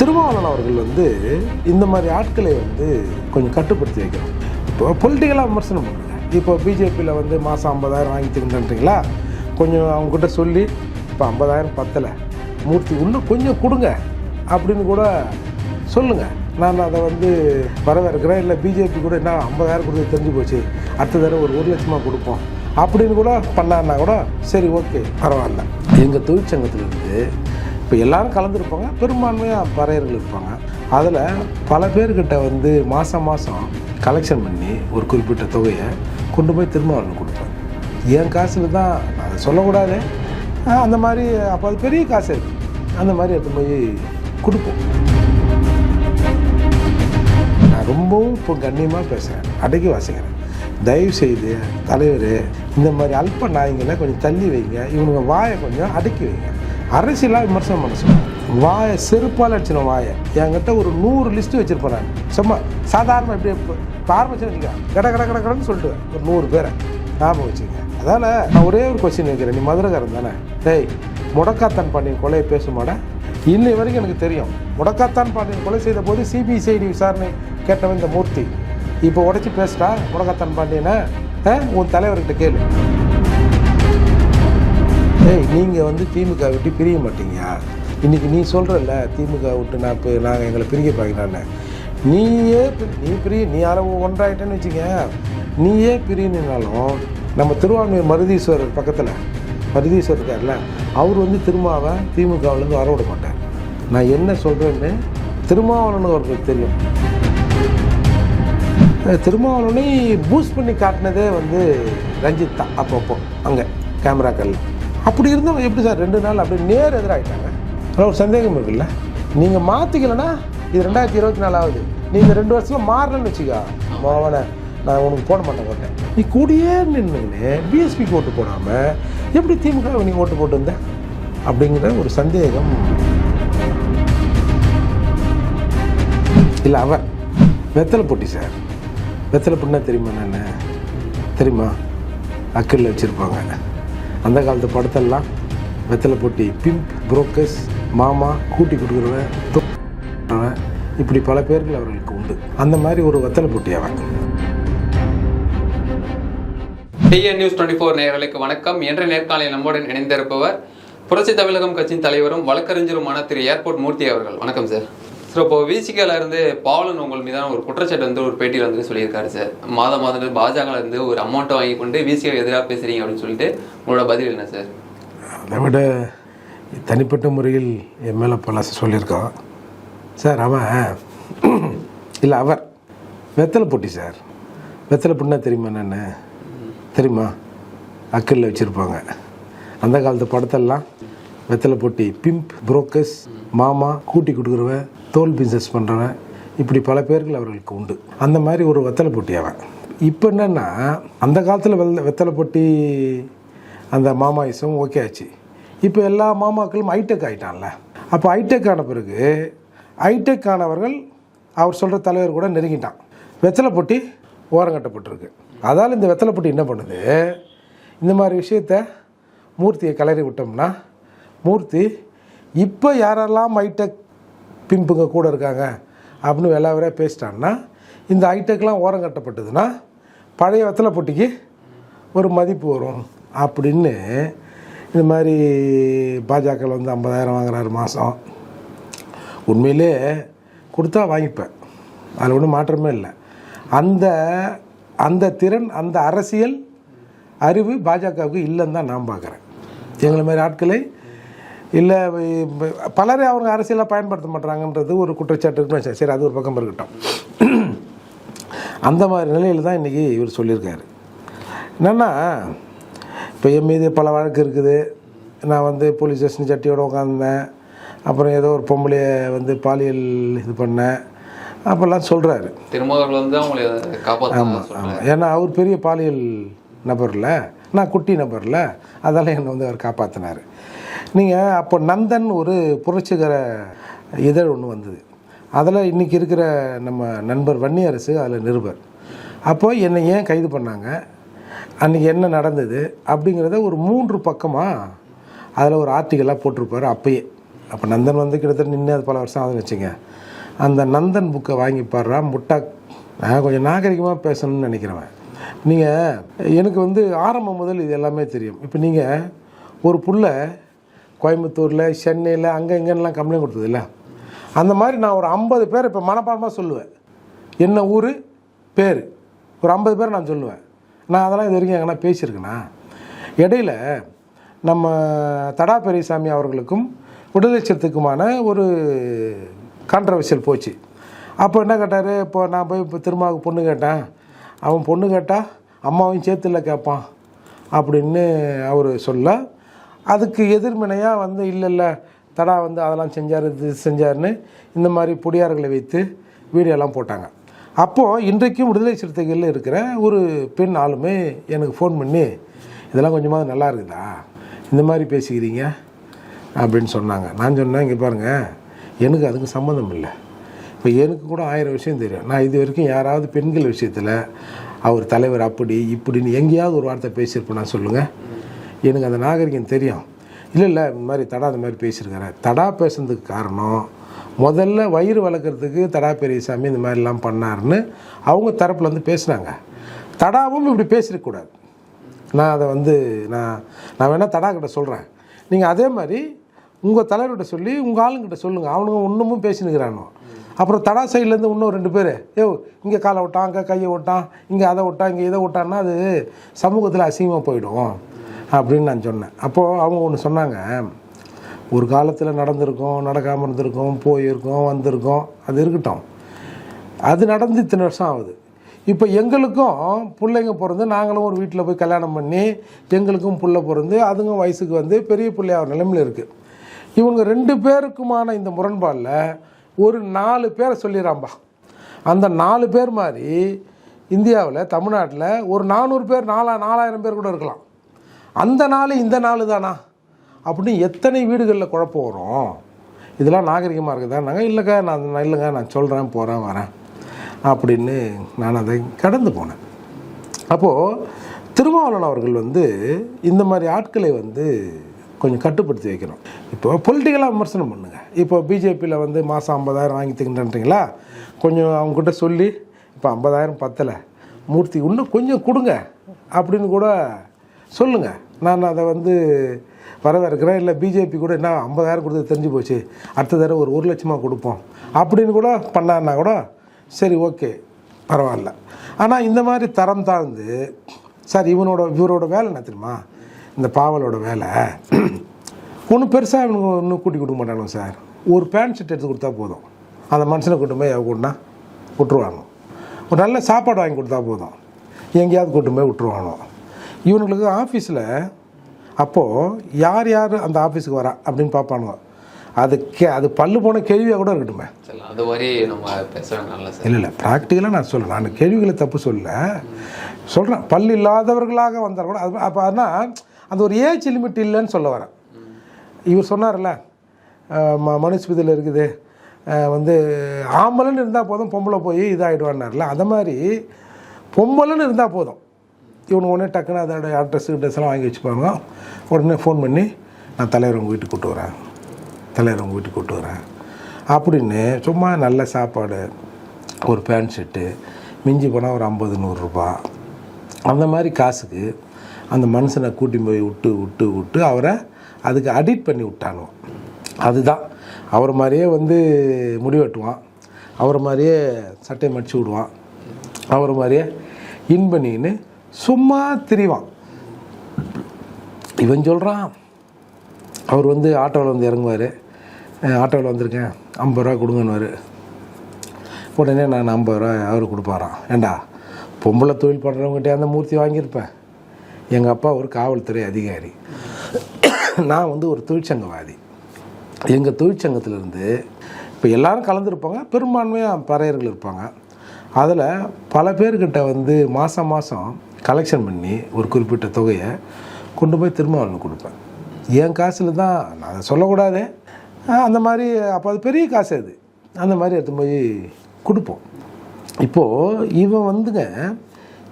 திருமாவளவன் அவர்கள் இந்த மாதிரி ஆட்களை கொஞ்சம் கட்டுப்படுத்தி வைக்கணும். இப்போ பொலிட்டிக்கலாக விமர்சனம் பண்ணுங்க. இப்போ பிஜேபியில் மாதம் 50,000 வாங்கி திருந்தன்றீங்களா, கொஞ்சம் அவங்ககிட்ட சொல்லி இப்போ 50,000 பத்தலை, மூர்த்தி இன்னும் கொஞ்சம் கொடுங்க அப்படின்னு கூட சொல்லுங்கள். நான் அதை வரவேற்கிறேன். இல்லை பிஜேபி கூட என்ன 50,000 கொடுத்து தெரிஞ்சு போச்சு, அடுத்த தடவை ஒரு 1,00,000 கொடுப்போம் அப்படின்னு கூட பண்ணான்னா கூட சரி, ஓகே, பரவாயில்ல. எங்கள் தொழிற்சங்கத்திலேருந்து இப்போ எல்லோரும் கலந்துருப்பாங்க, பெரும்பான்மையாக பறையர்கள் இருப்பாங்க. அதில் பல பேர்கிட்ட மாதம் மாதம் கலெக்ஷன் பண்ணி ஒரு குறிப்பிட்ட தொகையை கொண்டு போய் திருமாவளவன் கொடுப்பேன். என் காசில் தான், அதை சொல்லக்கூடாது, அந்த மாதிரி. அப்போ அது பெரிய காசு இருக்குது, அந்த மாதிரி எடுத்து போய் கொடுப்போம். நான் ரொம்பவும் இப்போ கண்ணியமாக பேசுகிறேன், அடக்கி வாசிக்கிறேன். தயவு செய்து தலைவர், இந்த மாதிரி அல்ப நாய்களை கொஞ்சம் தள்ளி வைங்க, இவனுங்க வாயை கொஞ்சம் அடக்கி வைங்க. அரசியலாக விமர்சனம் பண்ண சொல்லுவேன். வாயை செருப்பால் அடிச்சிடும் வாயை. என்கிட்ட ஒரு 100 லிஸ்ட்டு வச்சுருப்பேன் நான். சும்மா சாதாரணமாக எப்படி இப்போ ஆரம்பிச்சு வச்சுக்கேன், கடன்னு சொல்லிட்டு ஒரு 100 பேரை ஞாபகம் வச்சுக்கங்க. அதால் நான் ஒரே ஒரு கொஸ்டின் வைக்கிறேன். நீ மதுரைக்காரன் தானே? டேய், முடக்காத்தான் பாண்டியன் கொலையை பேசுமாட? இன்னை வரைக்கும் எனக்கு தெரியும். முடக்காத்தான் பாண்டியன் கொலை செய்த போது சிபிசிஐடி விசாரணை கேட்டவன் இந்த மூர்த்தி. இப்போ உடச்சி பேசிட்டா முடக்காத்தான் பாண்டியனை? உன் தலைவர்கிட்ட கேளு. ஏய், நீங்கள் திமுக விட்டு பிரிய மாட்டீங்க. இன்றைக்கி நீ சொல்கிறல்ல, திமுக விட்டு நாங்கள் எங்களை பிரிக்க பார்க்கலான்னு. நீ அளவு ஒன்றாயிட்டேன்னு வச்சுக்க. நீயே பிரியனாலும் நம்ம திருவான்மையூர் மருதீஸ்வரர் பக்கத்தில் மருதீஸ்வரர் இருக்கார்ல, அவர் திருமாவை திமுகவிலேருந்து வரவிட மாட்டார். நான் என்ன சொல்கிறேன்னு திருமாவளவன் அவர்களுக்கு தெரியும். திருமாவளவனை பூஸ்ட் பண்ணி காட்டினதே ரஞ்சித் தான். அப்பப்போ அங்கே கேமராக்கள் அப்படி இருந்தவங்க எப்படி சார் 2 நாள் அப்படியே நேர் எதிராகிட்டாங்க? அதில் ஒரு சந்தேகம் இருக்குல்ல. நீங்கள் மாற்றிக்கலன்னா இது 2024 ஆகுது. நீ இந்த 2 வருஷத்தில் மாறலன்னு வச்சுக்கா, மோவனை நான் உனக்கு போட மாட்டேன். நீ கூடியே நின்றுன்னு பிஎஸ்பிக்கு ஓட்டு போடாமல் எப்படி திமுக நீ ஓட்டு போட்டு இருந்த அப்படிங்கிற ஒரு சந்தேகம். இல்லை, அவர் வெத்தலை பொட்டி சார். வெத்தலை பொட்டினா தெரியுமா? என்ன தெரியுமா? அக்கல்ல வச்சுருப்பாங்க. அந்த காலத்து படத்தெல்லாம் வெத்தலை பொட்டி, பிம்ப், புரோக்கர்ஸ், மாமா, கூட்டி கொடுக்குறவன், இப்படி பல பேர்கள் அவர்களுக்கு உண்டு. அந்த மாதிரி ஒரு வெத்தலை பொட்டி அவன். டிஎன் நியூஸ் 24 நேயர்களுக்கு வணக்கம். என்ற நேர்காணலில் நம்முடன் இணைந்திருப்பவர் புரட்சி தமிழகம் கட்சியின் தலைவரும் வழக்கறிஞருமான திரு ஏர்போர்ட் மூர்த்தி அவர்கள். வணக்கம் சார். சார், இப்போ விசிகால இருந்து பாவலன் உங்கள் மீதான ஒரு குற்றச்சாட்டு ஒரு பேட்டியில் சொல்லியிருக்காரு சார். மாதம் பாஜக ஒரு அமௌண்ட்டை வாங்கி கொண்டு விசிகா எதிராக பேசுறீங்க அப்படின்னு சொல்லிட்டு உங்களோட பதில் என்ன சார்? அதை விட தனிப்பட்ட முறையில் என் மேலே பல சொல்லியிருக்கான் சார். அவன் இல்லை, அவர் வெத்தலை பொட்டி சார். வெத்தலை பொட்டினா தெரியுமா? என்ன தெரியுமா? அக்கல்ல வச்சுருப்பாங்க. அந்த காலத்து படத்தெல்லாம் வெத்தலை பொட்டி, பிம்ப், புரோக்கர்ஸ், மாமா, கூட்டி கொடுக்குறவன், தோல் பிஸ்னஸ் பண்ணுறவன், இப்படி பல பேர்கள் அவர்களுக்கு உண்டு. அந்த மாதிரி ஒரு வெத்தலை பொட்டி அவன். இப்போ என்னென்னா, அந்த காலத்தில் வெத்தலை பொட்டி அந்த மாமாயிசம் ஓகே ஆச்சு. இப்போ எல்லா மாமாக்களும் ஹைடெக் ஆகிட்டான்ல. அப்போ ஹைடெக் ஆன பிறகு ஹைடெக் ஆனவர்கள் அவர் சொல்கிற தலைவர் கூட நெருங்கிட்டான். வெத்தலை பொட்டி ஓரங்கட்டப்பட்டிருக்கு. அதால் இந்த வெத்தலை பொட்டி என்ன பண்ணுது, இந்த மாதிரி விஷயத்த மூர்த்தியை கிளறி விட்டோம்னா, மூர்த்தி இப்போ யாரெல்லாம் ஹைடெக் பிம்புங்க கூட இருக்காங்க அப்படின்னு எல்லாவரையும் பேசிட்டான்னா, இந்த ஹைடெக்லாம் ஓரங்கட்டப்பட்டதுன்னா பழைய வெத்தலை பொட்டிக்கு ஒரு மதிப்பு வரும் அப்படின்னு இந்த மாதிரி பாஜகவில் 50,000 வாங்குறாரு மாதம். உண்மையிலே கொடுத்தா வாங்கிப்பேன், அதில் ஒன்றும் மாற்றமே இல்லை. அந்த திறன், அந்த அரசியல் அறிவு பாஜகவுக்கு இல்லைன்னு தான் நான் பார்க்குறேன். எங்களை மாதிரி ஆட்களை இல்லை, பலரை அவங்க அரசியலாக பயன்படுத்த மாட்டாங்கன்றது ஒரு குற்றச்சாட்டு இருக்குன்னு. சரி, அது ஒரு பக்கம் இருக்கட்டும். அந்த மாதிரி நிலையில் தான் இன்றைக்கி இவர் சொல்லியிருக்காரு. என்னென்னா, இப்போ என் மீது பல வழக்கு இருக்குது. நான் போலீஸ் ஸ்டேஷன் சட்டியோடு உட்காந்தேன். அப்புறம் ஏதோ ஒரு பொம்பளையை பாலியல் இது பண்ணேன் அப்போல்லாம் சொல்கிறாரு. ஆமாம், ஏன்னா அவர் பெரிய பாலியல் நபரில், நான் குட்டி நபரில், அதெல்லாம் என்னை அவர் காப்பாற்றினார். நீங்கள் அப்போ நந்தன் ஒரு புரட்சிகர இதழ் ஒன்று வந்தது. அதில் இன்றைக்கி இருக்கிற நம்ம நண்பர் வன்னியரசு அதில் நிருபர். அப்போது என்னை ஏன் கைது பண்ணாங்க, அன்றைக்கி என்ன நடந்தது அப்படிங்கிறத ஒரு 3 பக்கமாக அதில் ஒரு ஆர்டிக்கலாக போட்டிருப்பார். அப்பயே அப்போ நந்தன் வந்து கிட்டத்தட்ட நின்று அது பல வருஷம் ஆகுதுன்னு வச்சுங்க. அந்த நந்தன் புக்கை வாங்கி பாடுறா முட்டா. நான் கொஞ்சம் நாகரிகமாக பேசணும்னு நினைக்கிறவன். நீங்கள் எனக்கு வந்து ஆரம்பம் முதல் இது எல்லாமே தெரியும். இப்போ நீங்கள் ஒரு புள்ள கோயம்புத்தூரில் சென்னையில் அங்கே இங்கேலாம் கம்ப்ளைண்ட் கொடுத்தது இல்லை, அந்த மாதிரி நான் ஒரு 50 பேர் இப்போ மனப்பாடமாக சொல்லுவேன். என்ன ஊர் பேர் ஒரு 50 பேர் நான் சொல்லுவேன். நான் அதெல்லாம் இது வரைக்கும் எங்கன்னா பேசியிருக்கேண்ணா. இடையில் நம்ம தடா பெரியசாமி அவர்களுக்கும் விடுதலை சிறுத்தைக்குமான ஒரு கான்ட்ரவர்ஷியல் போச்சு. அப்போ என்ன கேட்டார், இப்போ நான் போய் இப்போ திருமாவுக்கு பொண்ணு கேட்டேன், அவன் பொண்ணு கேட்டால் அம்மாவையும் சேர்த்துல கேட்பான் அப்படின்னு அவர் சொல்ல, அதுக்கு எதிர்மனையாக வந்து இல்லை தடா வந்து அதெல்லாம் செஞ்சார் இது செஞ்சார்னு இந்த மாதிரி பொடியார்களை வைத்து வீடியோலாம் போட்டாங்க. அப்போது இன்றைக்கும் விடுதலை சிறுத்தைகளில் இருக்கிற ஒரு பெண் ஆளுமே எனக்கு ஃபோன் பண்ணி இதெல்லாம் கொஞ்சமாவது நல்லா இருக்குதா, இந்த மாதிரி பேசிக்கிறீங்க அப்படின்னு சொன்னாங்க. நான் சொன்னேன், இங்கே பாருங்கள், எனக்கு அதுக்கு சம்மந்தம் இல்லை. இப்போ எனக்கு கூட 1000 விஷயம் தெரியும். நான் இது வரைக்கும் யாராவது பெண்கள் விஷயத்தில் அவர் தலைவர் அப்படி இப்படின்னு எங்கேயாவது ஒரு வார்த்தை பேசியிருப்பேன் நான் சொல்லுங்கள். எனக்கு அந்த நாகரிகம் தெரியும். இல்லை இந்த மாதிரி தடா அந்த மாதிரி பேசியிருக்காரு. தடா பேசுனதுக்கு காரணம் முதல்ல வயிறு வளர்க்குறதுக்கு தடா பெரியசாமி இந்த மாதிரிலாம் பண்ணாருன்னு அவங்க தரப்பில் வந்து பேசுனாங்க. தடாவும் இப்படி பேசிடக்கூடாது. நான் அதை வந்து நான் வேணால் தடா கிட்ட சொல்கிறேன், நீங்கள் அதே மாதிரி உங்கள் தலைவர்கிட்ட சொல்லி உங்கள் ஆளுங்கிட்ட சொல்லுங்கள். அவனுங்க இன்னமும் பேசினுக்கிறானோ. அப்புறம் தடா சைட்லேருந்து இன்னும் 2 பேர் இங்கே காலை விட்டான், அங்கே கையை விட்டான், இங்கே அதை விட்டான், இங்கே இதை விட்டான்னா அது சமூகத்தில் அசிங்கமாக போயிடும் அப்படின்னு நான் சொன்னேன். அப்போது அவங்க ஒன்று சொன்னாங்க, ஒரு காலத்தில் நடந்திருக்கோம், நடக்காமல் இருந்திருக்கோம், போயிருக்கோம், வந்திருக்கோம், அது இருக்கட்டும், அது நடந்து இத்தனை வருஷம் ஆகுது. இப்போ எங்களுக்கும் பிள்ளைங்க பிறந்து நாங்களும் ஒரு வீட்டில் போய் கல்யாணம் பண்ணி எங்களுக்கும் பிள்ளை பிறந்து அதுங்க வயசுக்கு வந்து பெரிய பிள்ளையாகிற நிலைமையில் இருக்குது. இவங்க 2 பேருக்குமான இந்த முரண்பாடில் ஒரு 4 பேரை சொல்லிடுறாம்பா. அந்த 4 பேர் மாதிரி இந்தியாவில் தமிழ்நாட்டில் ஒரு 400 பேர் 4000 பேர் கூட இருக்கலாம். அந்த நாள் இந்த நாள் தானா அப்படின்னு எத்தனை வீடுகளில் குழப்பம் வரும். இதெல்லாம் நாகரிகமாக இருக்குதா? நாங்கள் இல்லைங்க நான் சொல்கிறேன், போகிறேன், வரேன் அப்படின்னு நான் அதை கடந்து போனேன். அப்போது திருமாவளவன் அவர்கள் வந்து இந்த மாதிரி ஆட்களை வந்து கொஞ்சம் கட்டுப்படுத்தி வைக்கணும். இப்போ பொலிட்டிக்கலாக விமர்சனம் பண்ணுங்கள். இப்போ பிஜேபியில் வந்து மாதம் 50,000 வாங்கி திங்கன்றீங்களா, கொஞ்சம் அவங்ககிட்ட சொல்லி இப்போ 50,000 பத்தலை, மூர்த்தி இன்னும் கொஞ்சம் கொடுங்க அப்படின்னு கூட சொல்லுங்கள். நான் அதை வந்து வரவேற்கிறேன். இல்லை பிஜேபி கூட என்ன 50,000 கொடுத்து தெரிஞ்சு போச்சு, அடுத்த தடவை ஒரு 1 லட்சமாக கொடுப்போம் அப்படின்னு கூட பண்ணான்னா கூட சரி, ஓகே, பரவாயில்ல. ஆனால் இந்த மாதிரி தரம் தாழ்ந்து சார் இவரோட வேலை என்ன தெரியுமா, இந்த பாவலோட வேலை ஒன்றும் பெருசாக இவனுங்க ஒன்றும் கூட்டி கொடுக்க மாட்டானுங்க சார். ஒரு பேண்ட் ஷர்ட் எடுத்து கொடுத்தா போதும், அந்த மனுஷனை கூட்டு போய் கூட்டினா விட்டுருவாங்க. ஒரு நல்ல சாப்பாடு வாங்கி கொடுத்தா போதும், எங்கேயாவது கூட்டு போய் விட்டுருவானோ. இவனுங்களுக்கு ஆஃபீஸில் அப்போது யார் அந்த ஆஃபீஸுக்கு வரா அப்படின்னு பார்ப்பானுங்க. அது பல்லு போன கேள்வியாக கூட இருக்கட்டுமே. அது மாதிரி நம்ம பேசுகிறாங்க. இல்லை ப்ராக்டிக்கலாக நான் சொல்கிறேன், நான் கேள்விகளை தப்பு சொல்கிறேன். பல்லு இல்லாதவர்களாக வந்தால் கூட அது அப்போ ஆனால் அந்த ஒரு ஏஜ் லிமிட் இல்லைன்னு சொல்ல வரேன். இவர் சொன்னார்ல, மனுஸ்மிதியில் இருக்குது வந்து ஆம்பளைன்னு இருந்தால் போதும், பொம்பளை போய் இதாகிடுவான்னார்ல, அதை மாதிரி பொம்பளைன்னு இருந்தால் போதும், இவனு உடனே டக்குன்னு அதோட ட்ரெஸ்ஸெல்லாம் வாங்கி வச்சுப்பாங்க. உடனே ஃபோன் பண்ணி நான் தலைவர் உங்கள் வீட்டுக்கு கூப்பிட்டு வரேன் அப்படின்னு சும்மா நல்ல சாப்பாடு, ஒரு பேண்ட் ஷர்ட்டு, மிஞ்சி போனால் ஒரு 50-100 ரூபா, அந்த மாதிரி காசுக்கு அந்த மனுஷனை கூட்டி போய் விட்டு அவரை அதுக்கு அடிக்ட் பண்ணி விட்டானோ. அதுதான் அவரை மாதிரியே வந்து முடி வெட்டுவான், அவரை மாதிரியே சட்டை மடிச்சு விடுவான், அவரை மாதிரியே இன்பண்ணின்னு சும்மா திரிவான். இவன் சொல்கிறான், அவர் வந்து ஆட்டோவில் வந்து இறங்குவார், ஆட்டோவில் வந்திருக்கேன் 50 ரூபா கொடுங்கன்னு. உடனே நான் 50 ரூபா அவர் கொடுப்பாரான். ஏண்டா பொம்பளை தொழில் பண்ணுறவங்ககிட்டே அந்த மூர்த்தி வாங்கியிருப்பேன். எங்கள் அப்பா ஒரு காவல்துறை அதிகாரி, நான் வந்து ஒரு தொழிற்சங்கவாதி. எங்கள் தொழிற்சங்கத்திலேருந்து இப்போ எல்லோரும் கலந்துருப்பாங்க, பெரும்பான்மையாக பறையர்கள் இருப்பாங்க. அதில் பல பேர்கிட்ட வந்து மாதம் கலெக்ஷன் பண்ணி ஒரு குறிப்பிட்ட தொகையை கொண்டு போய் திருமாவளவனுக்கு கொடுப்பேன். என் காசில் தான், நான் அதை சொல்லக்கூடாது, அந்த மாதிரி. அப்போ அது பெரிய காசு, அது அந்த மாதிரி எடுத்து போய் கொடுப்போம். இப்போது இவன் வந்துங்க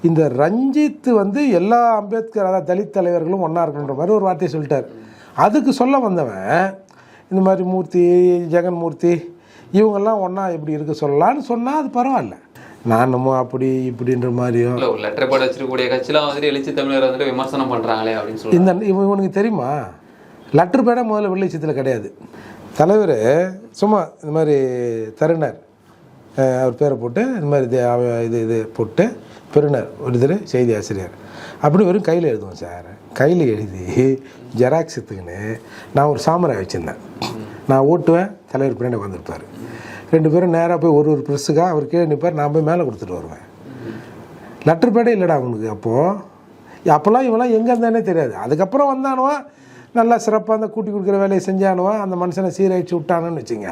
இந்த ரஞ்சித் வந்து எல்லா அம்பேத்கர் அதாவது தலித் தலைவர்களும் ஒன்றா இருக்குன்ற மாதிரி ஒரு வார்த்தையை சொல்லிட்டார். அதுக்கு சொல்ல வந்தவன் இந்த மாதிரி மூர்த்தி, ஜெகன்மூர்த்தி இவங்கெல்லாம் ஒன்றா எப்படி இருக்க சொல்லலான்னு சொன்னால் அது பரவாயில்ல. நானுமோ அப்படி இப்படின்ற மாதிரியோ லெட்டர் போட வச்சிருக்கக்கூடிய கட்சியெலாம் வந்துட்டு எழுச்சி தமிழர் வந்துட்டு விமர்சனம் பண்ணுறாங்களே அப்படின்னு சொல்லி இவனுக்கு தெரியுமா? லெட்டர் பேட முதல்ல வெள்ளைச்சத்தில் கிடையாது. தலைவர் சும்மா இந்த மாதிரி தருணர் அவர் பேரை போட்டு இந்த மாதிரி இது போட்டு பெருனர் ஒரு செய்தி ஆசிரியர் அப்படி வெறும் கையில் எழுதுவோம் சார். கையில் எழுதி ஜெராக்ஸ் எடுத்துக்கின்னு நான் ஒரு சாமராய் வச்சுருந்தேன். நான் ஓட்டுவேன், தலைவர் பின்னாடி உட்காந்துருப்பார். 2 பேரும் நேராக போய் ஒரு ப்ரெஸ்ஸுக்காக அவர் கீழே நிற்பார், நான் போய் மேலே கொடுத்துட்டு வருவேன். லெட்டர் பேடே இல்லைடா அவனுக்கு. அப்போல்லாம் இவெல்லாம் எங்கே இருந்தானே தெரியாது. அதுக்கப்புறம் வந்தானுவான் நல்லா சிறப்பாக அந்த கூட்டி கொடுக்குற வேலையை செஞ்சானுவான், அந்த மனுஷனை சீரழிச்சு விட்டானுன்னு வச்சுங்க.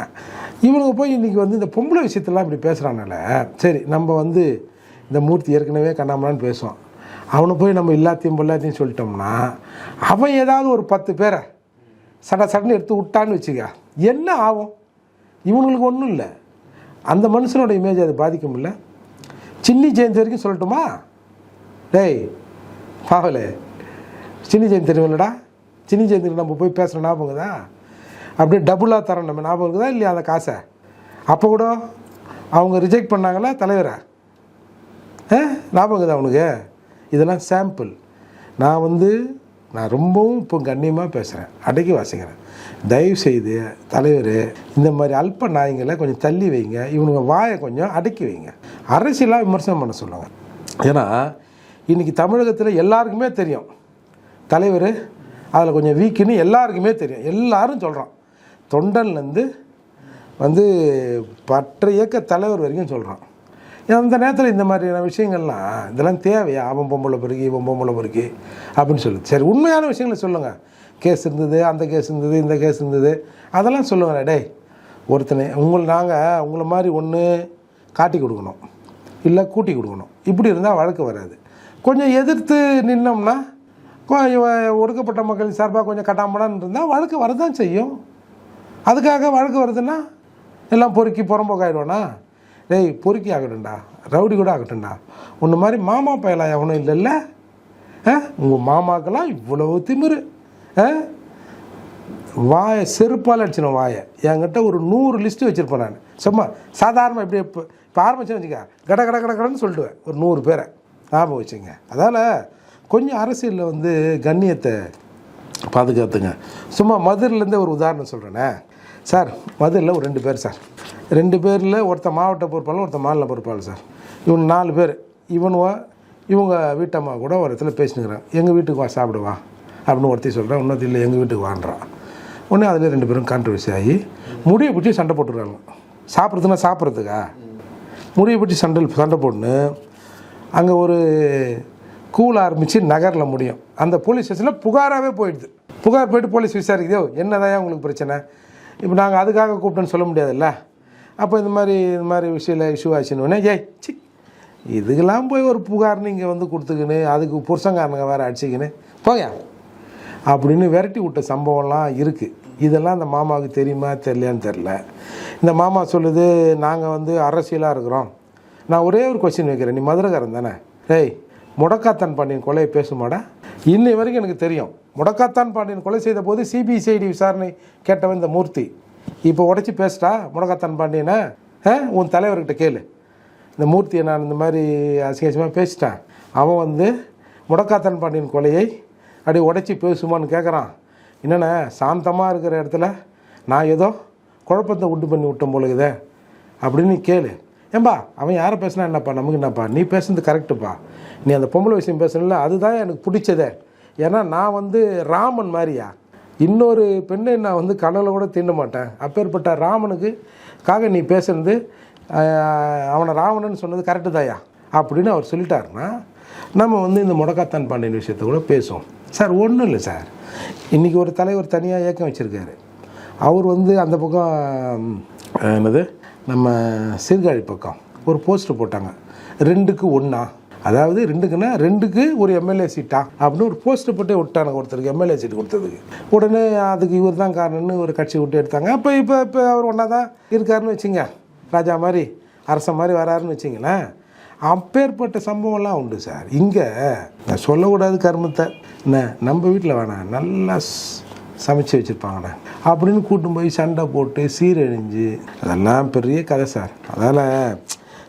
இவனுக்கு போய் இன்றைக்கி வந்து இந்த பொம்பளை விஷயத்தெல்லாம் இப்படி பேசுகிறானால சரி நம்ம வந்து இந்த மூர்த்தி ஏற்கனவே கண்ணாமலான்னு பேசுவான். அவனை போய் நம்ம எல்லாத்தையும் சொல்லிட்டோம்னா அவன் ஏதாவது ஒரு 10 பேரை சடன்னு எடுத்து விட்டான்னு வச்சுக்க, என்ன ஆகும்? இவனுங்களுக்கு ஒன்றும் இல்லை, அந்த மனுஷனோட இமேஜ் அது பாதிக்கும். இல்லை சின்னி ஜெயந்தி வரைக்கும் சொல்லட்டுமா? டேய் பாவலே, சின்னி ஜெயந்தி தெரியுமில்லடா, சின்னி ஜெயந்திக்கு நம்ம போய் பேசுகிற ஞாபகம் தான். அப்படியே டபுளாக தரோம் நம்ம ஞாபகம் இருக்குதா இல்லையா அந்த காசை? அப்போ கூட அவங்க ரிஜெக்ட் பண்ணாங்களா தலைவரை? ஞாபகம் இருக்குதா அவனுக்கு? இதெல்லாம் சாம்பிள். நான் ரொம்பவும் இப்போ கண்ணியமாக பேசுகிறேன், அடக்கி வாசிக்கிறேன். தயவுசெய்து தலைவர் இந்த மாதிரி அல்ப நாய்களை கொஞ்சம் தள்ளி வைங்க, இவனுங்க வாயை கொஞ்சம் அடக்கி வைங்க, அரசியலாக விமர்சனம் பண்ண சொல்லுங்கள். ஏன்னா இன்றைக்கி தமிழகத்தில் எல்லாருக்குமே தெரியும் தலைவர் அதில் கொஞ்சம் வீக்குன்னு எல்லாருக்குமே தெரியும். எல்லாரும் சொல்கிறான், தொண்டன்லேருந்து வந்து பற்ற இயக்க தலைவர் வரைக்கும் சொல்கிறான். அந்த நேரத்தில் இந்த மாதிரியான விஷயங்கள்லாம் இதெல்லாம் தேவையா? அவன் பொம்பளை பொறுக்கி இவன் பொம்பளை பொறுக்கி அப்படின்னு சொல்லுது. சரி உண்மையான விஷயங்களை சொல்லுங்கள். கேஸ் இருந்தது, அந்த கேஸ் இருந்தது, இந்த கேஸ் இருந்தது, அதெல்லாம் சொல்லுங்கள். டேய் ஒருத்தனை நாங்கள் உங்களை மாதிரி ஒன்று காட்டி கொடுக்கணும், இல்லை கூட்டி கொடுக்கணும். இப்படி இருந்தால் வழக்கு வராது. கொஞ்சம் எதிர்த்து நின்னோம்னா ஒடுக்கப்பட்ட மக்களின் சார்பாக கொஞ்சம் கட்டாமடான்னு இருந்தால் வழக்கு வரதான் செய்யும். அதுக்காக வழக்கு வருதுன்னா எல்லாம் பொறுக்கி புறம்போக்காயிடுவானா? டேய் பொறுக்கி ஆகட்டும்டா, ரவுடி கூட ஆகட்டும்டா. உன்ன மாதிரி மாமா பயலாம் எவனும் இல்லைல்ல. உங்கள் மாமாக்கெல்லாம் இவ்வளவு திமிரு. வாயை செருப்பால் அடிச்சிடும் வாயை. என்கிட்ட ஒரு 100 லிஸ்ட்டு வச்சுருப்பேன் நான். சும்மா சாதாரணமாக இப்படி இப்போ ஆரம்பிச்சேன்னு வச்சுக்க, கடன்னு சொல்லிட்டுவேன் ஒரு 100 பேரை. ஞாபகம் வச்சுங்க. அதால் கொஞ்சம் அரசியலில் வந்து கண்ணியத்தை பாதுகாத்துங்க. சும்மா மதுரையிலேருந்தே ஒரு உதாரணம் சொல்கிறேனே சார். மதுரையில் ஒரு 2 பேர் சார். 2 பேரில் ஒருத்தர் மாவட்ட பொறுப்பாளர், ஒருத்தர் மாநில பொறுப்பாளர் சார். இவங்க 4 பேர். இவங்க வீட்டம்மா கூட ஒரு இடத்துல பேசினுக்கிறாங்க. எங்கள் வீட்டுக்கு வா சாப்பிடுவா அப்படின்னு ஒருத்தி சொல்கிறேன், இன்னொருத்தி இல்லை எங்கள் வீட்டுக்கு வான்றான். உடனே அதில் 2 பேரும் கான்ட்ரவர்சி ஆகி முடியை பிடிச்சி சண்டை போட்டுருக்காங்க. சாப்பிட்றதுக்கா முடியை பிடிச்சி சண்டை போட்டுன்னு அங்கே ஒரு கூல் ஆரம்பித்து நகரில் முடியும். அந்த போலீஸ் ஸ்டேஷனில் புகாராகவே போயிடுது. புகார் போய்ட்டு போலீஸ் விசாரிக்குதோ என்னதான் உங்களுக்கு பிரச்சனை. இப்போ நாங்கள் அதுக்காக கூப்பிட்டோன்னு சொல்ல முடியாதுல்ல. அப்போ இந்த மாதிரி விஷயம் இஷ்யூ ஆச்சுன்னு சி இதுக்கெல்லாம் போய் ஒரு புகார் நீங்கள் வந்து கொடுத்துக்கின்னு அதுக்கு புருஷங்காரனுங்க வேறு அடிச்சிக்கின்னு போங்க அப்படின்னு விரட்டி விட்ட சம்பவம்லாம் இருக்குது. இதெல்லாம் அந்த மாமாவுக்கு தெரியுமா தெரியலையான்னு தெரில. இந்த மாமா சொல்லுது நாங்கள் வந்து அரசியலாக இருக்கிறோம். நான் ஒரே ஒரு கொஸ்டின் வைக்கிறேன், நீ மதுரைக்காரன் தானே? டேய் முடக்காத்தான் பாண்டியன் கொலையை பேசுமாடா? இன்னை வரைக்கும் எனக்கு தெரியும். முடக்காத்தான் பாண்டியன் கொலை செய்த போது சிபிசிஐடி விசாரணை கேட்டவன் இந்த மூர்த்தி. இப்போ உடச்சி பேசிட்டா முடக்காத்தான் பாண்டியனை? உன் தலைவர்கிட்ட கேளு. இந்த மூர்த்தியை நான் இந்த மாதிரி அசிங்கமாக பேசிட்டேன், அவன் வந்து முடக்காத்தான் பாண்டியன் கொலையை அப்படி உடச்சி பேசுமான்னு கேட்குறான். என்னென்ன சாந்தமாக இருக்கிற இடத்துல நான் ஏதோ குழப்பத்தை உண்டு பண்ணி விட்டோம் போலுக்குதே அப்படின்னு நீ கேளு. ஏன்பா அவன் யாரை பேசினா என்னப்பா, நமக்கு என்னப்பா, நீ பேசுனது கரெக்டுப்பா. நீ அந்த பொம்பளை விஷயம் பேசணும்ல, அதுதான் எனக்கு பிடிச்சதே. ஏன்னா நான் வந்து ராமன் மாதிரியா, இன்னொரு பெண்ணை நான் வந்து கனவுல கூட தீண்ட மாட்டேன். அப்பேற்பட்ட ராமனுக்காக நீ பேசுனது, அவனை ராவணன்னு சொன்னது கரெக்டு தாயா அப்படின்னு அவர் சொல்லிட்டாருன்னா நம்ம வந்து இந்த முடக்காத்தான் பாண்டியன் விஷயத்தை கூட பேசுவோம் சார். ஒன்றும் இல்லை சார், இன்றைக்கி ஒரு தலைவர் தனியாக இயக்கம் வச்சுருக்காரு. அவர் வந்து அந்த பக்கம் என்னது நம்ம சீர்காழி பக்கம் ஒரு போஸ்டர் போட்டாங்க, 2க்கு 1, அதாவது 2க்கு ஒரு எம்எல்ஏ சீட்டா அப்படின்னு ஒரு போஸ்டர் போட்டே விட்டானுங்க ஒருத்தருக்கு எம்எல்ஏ சீட்டு கொடுத்ததுக்கு. உடனே அதுக்கு இவர் தான் காரணம்னு ஒரு கட்சி விட்டு எடுத்தாங்க. இப்போ அவர் ஒன்றா தான் இருக்காருன்னு வச்சுங்க, ராஜா மாதிரி அரச மாதிரி வராருன்னு வச்சிங்களேன். அப்பேற்பட்ட சம்பவம்லாம் உண்டு சார். இங்கே நான் சொல்லக்கூடாது கர்மத்தை, என்ன நம்ம வீட்டில் வேணாம், நல்லா சமைச்சு வச்சுருப்பாங்கண்ணே அப்படின்னு கூட்டும் போய் சண்டை போட்டு சீரழிஞ்சு அதெல்லாம் பெரிய கதை சார். அதால்